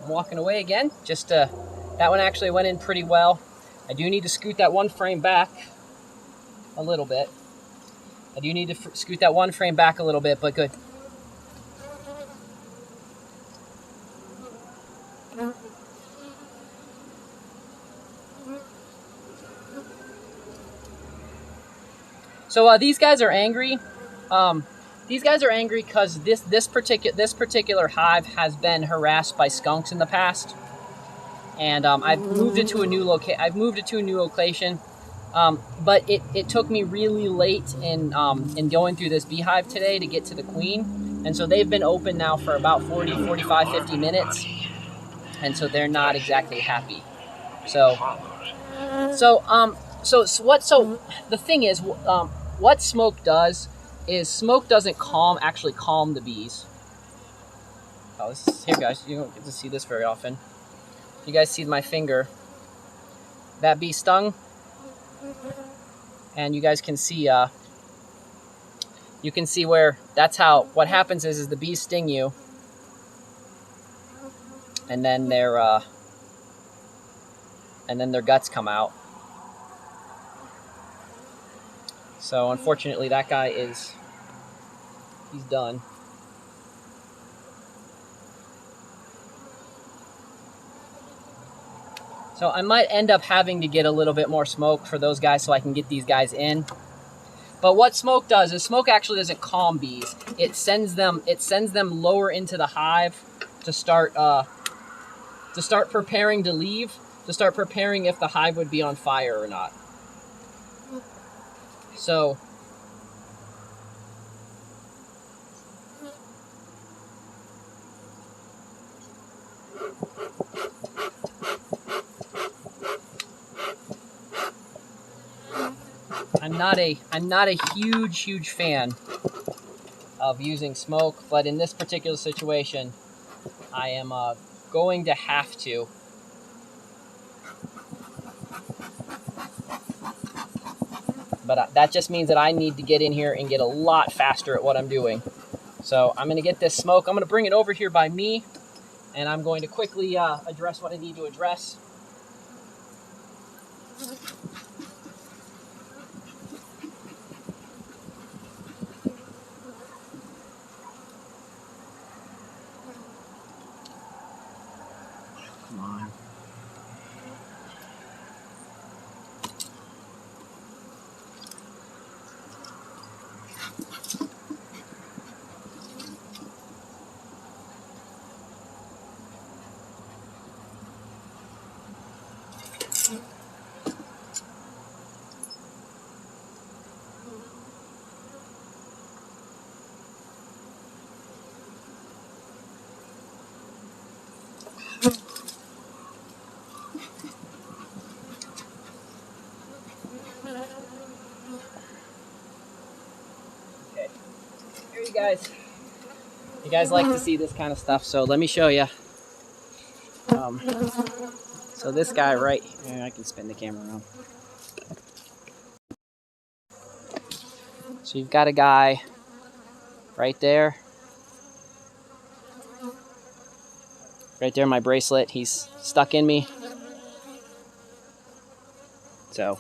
walking away again. Just that one actually went in pretty well. I do need to scoot that one frame back a little bit. I do need to scoot that one frame back a little bit, but good. So these guys are angry. These guys are angry because this particular hive has been harassed by skunks in the past, and I've moved it to a new location. But it took me really late in going through this beehive today to get to the queen, and so they've been open now for about 40, 45, 50 minutes, and so they're not exactly happy. So the thing is, what smoke does is smoke doesn't actually calm the bees. Oh, here guys, you don't get to see this very often. You guys see my finger. That bee stung, and you guys can see where what happens is the bees sting you, and then their guts come out. So unfortunately, that guy he's done. So I might end up having to get a little bit more smoke for those guys so I can get these guys in. But what smoke does is smoke actually doesn't calm bees. It sends them lower into the hive to start preparing to leave, to start preparing if the hive would be on fire or not. So I'm not a huge fan of using smoke, but in this particular situation, I am going to have to. But that just means that I need to get in here and get a lot faster at what I'm doing. So I'm going to get this smoke. I'm going to bring it over here by me, and I'm going to quickly address what I need to address. Come on. You guys like to see this kind of stuff, so let me show you. So this guy right here, I can spin the camera around. So you've got a guy right there. Right there, my bracelet, he's stuck in me. So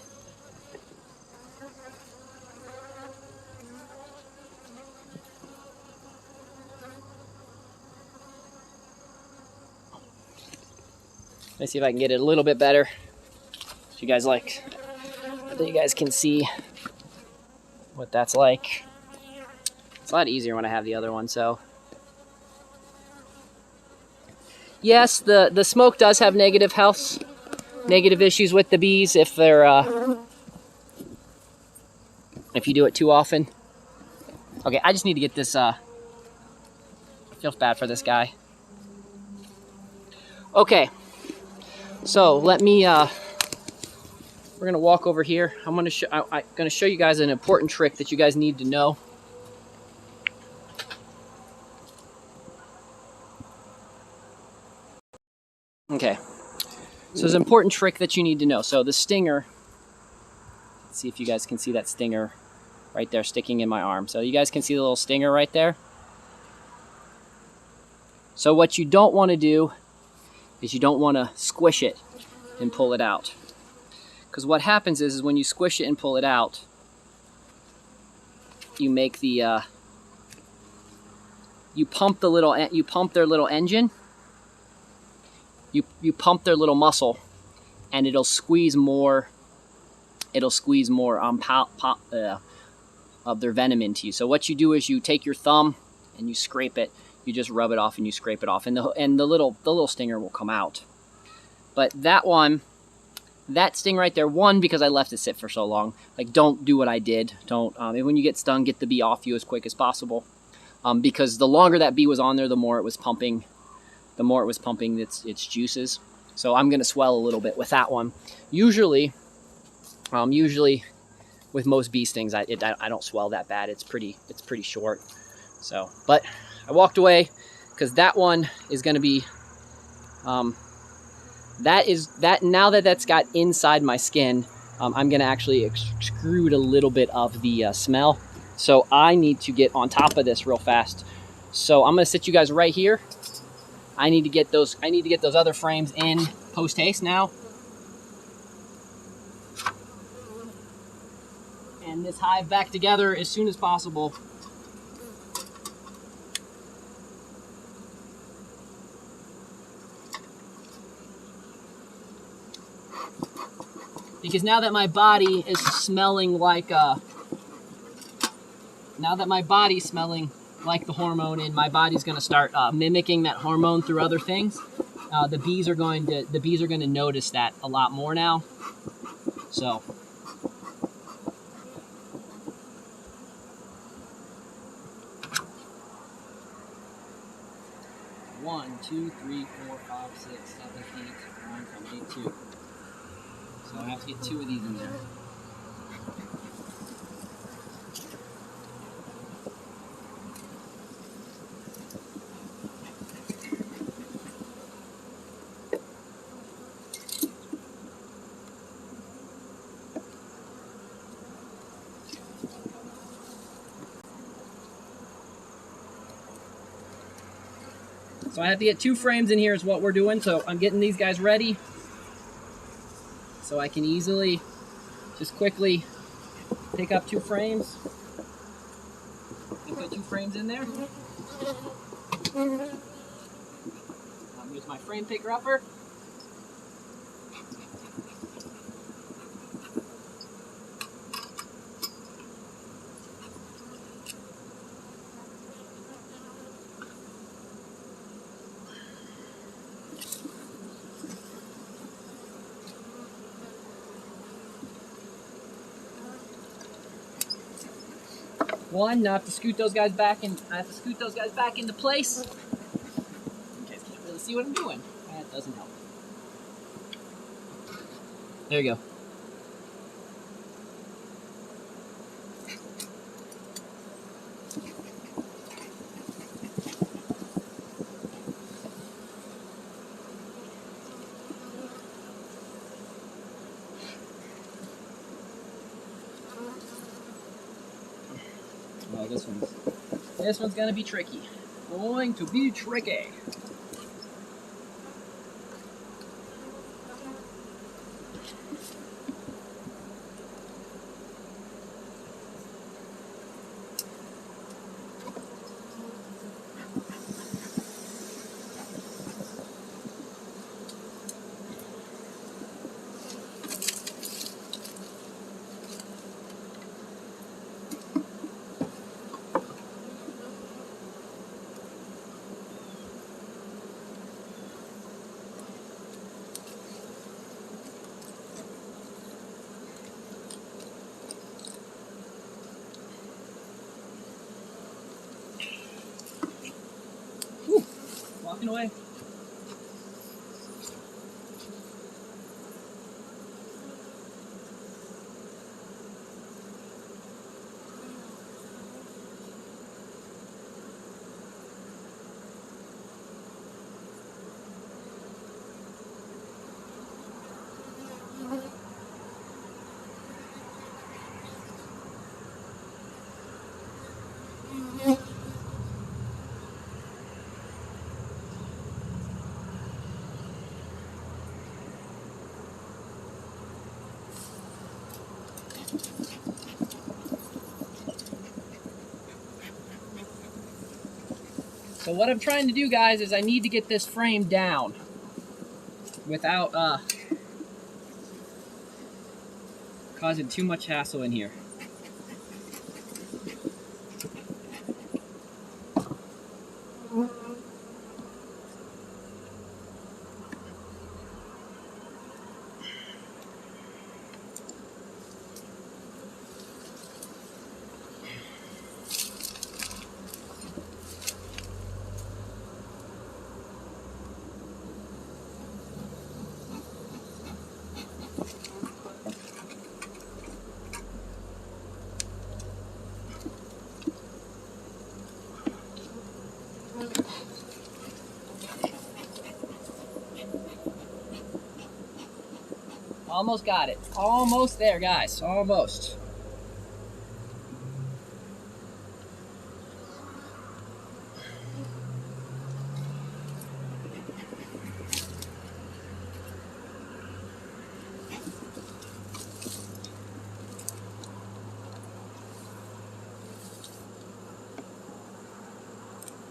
let's see if I can get it a little bit better. So you guys can see what that's like. It's a lot easier when I have the other one, so. Yes, the smoke does have negative issues with the bees if you do it too often. Okay, I just need to get this, I feel bad for this guy. Okay. So let me, we're going to walk over here. I'm going to show you guys an important trick that you guys need to know. Okay. So there's an important trick that you need to know. So the stinger, let's see if you guys can see that stinger right there sticking in my arm. So you guys can see the little stinger right there. So what you don't want to do is you don't want to squish it and pull it out. Because what happens is when you squish it and pull it out, you make the you pump their little engine, you pump their little muscle, and it'll squeeze more of their venom into you. So what you do is you take your thumb and you scrape it, you just rub it off and you scrape it off, and the little stinger will come out. But that sting right there, one, because I left it sit for so long. Like, don't do what I did. Don't when you get stung, get the bee off you as quick as possible, because the longer that bee was on there, the more it was pumping its juices. So I'm gonna swell a little bit with that one. Usually with most bee stings, I don't swell that bad. It's pretty short. So, but I walked away because that one is going to be now that that's got inside my skin, I'm going to actually extrude a little bit of the smell. So I need to get on top of this real fast. So I'm going to sit you guys right here. I need to get those other frames in post haste now. And this hive back together as soon as possible. Because now that my body is smelling like the hormone, and my body's going to start mimicking that hormone through other things, the bees are going to notice that a lot more now. So. One, two, three, 4, 5, 6, 7, 8, 9, 10, 8, 2. So I have to get 2 of these in there. So I have to get 2 frames in here is what we're doing. So I'm getting these guys ready so I can easily just quickly pick up 2 frames and put 2 frames in there. Here's my frame picker upper. One, now I have to scoot those guys back in. I have to scoot those guys back into place. You guys can't really see what I'm doing. That doesn't help. There you go. Oh, this one's gonna be tricky. Going to be tricky. Walking away. So what I'm trying to do, guys, is I need to get this frame down without causing too much hassle in here. Almost got it. Almost there, guys. Almost.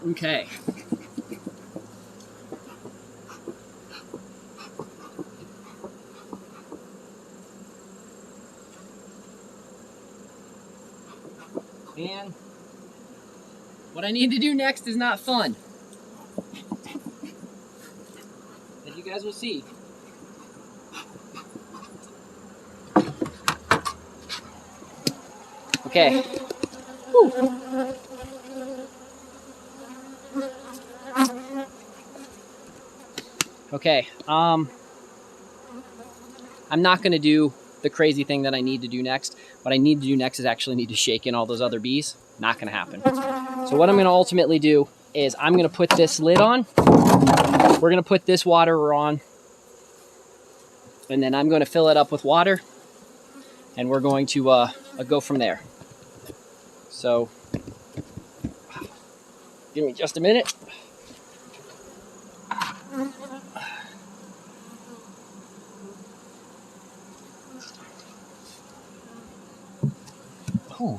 Okay. And what I need to do next is not fun, as you guys will see. Okay. Whew. Okay. I'm not going to do the crazy thing that I need to do next. What I need to do next is actually need to shake in all those other bees. Not going to happen. So what I'm going to ultimately do is I'm going to put this lid on. We're going to put this water on. And then I'm going to fill it up with water. And we're going to go from there. So give me just a minute. Ooh.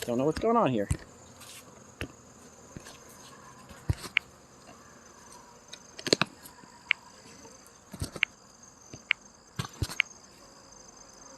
Don't know what's going on here.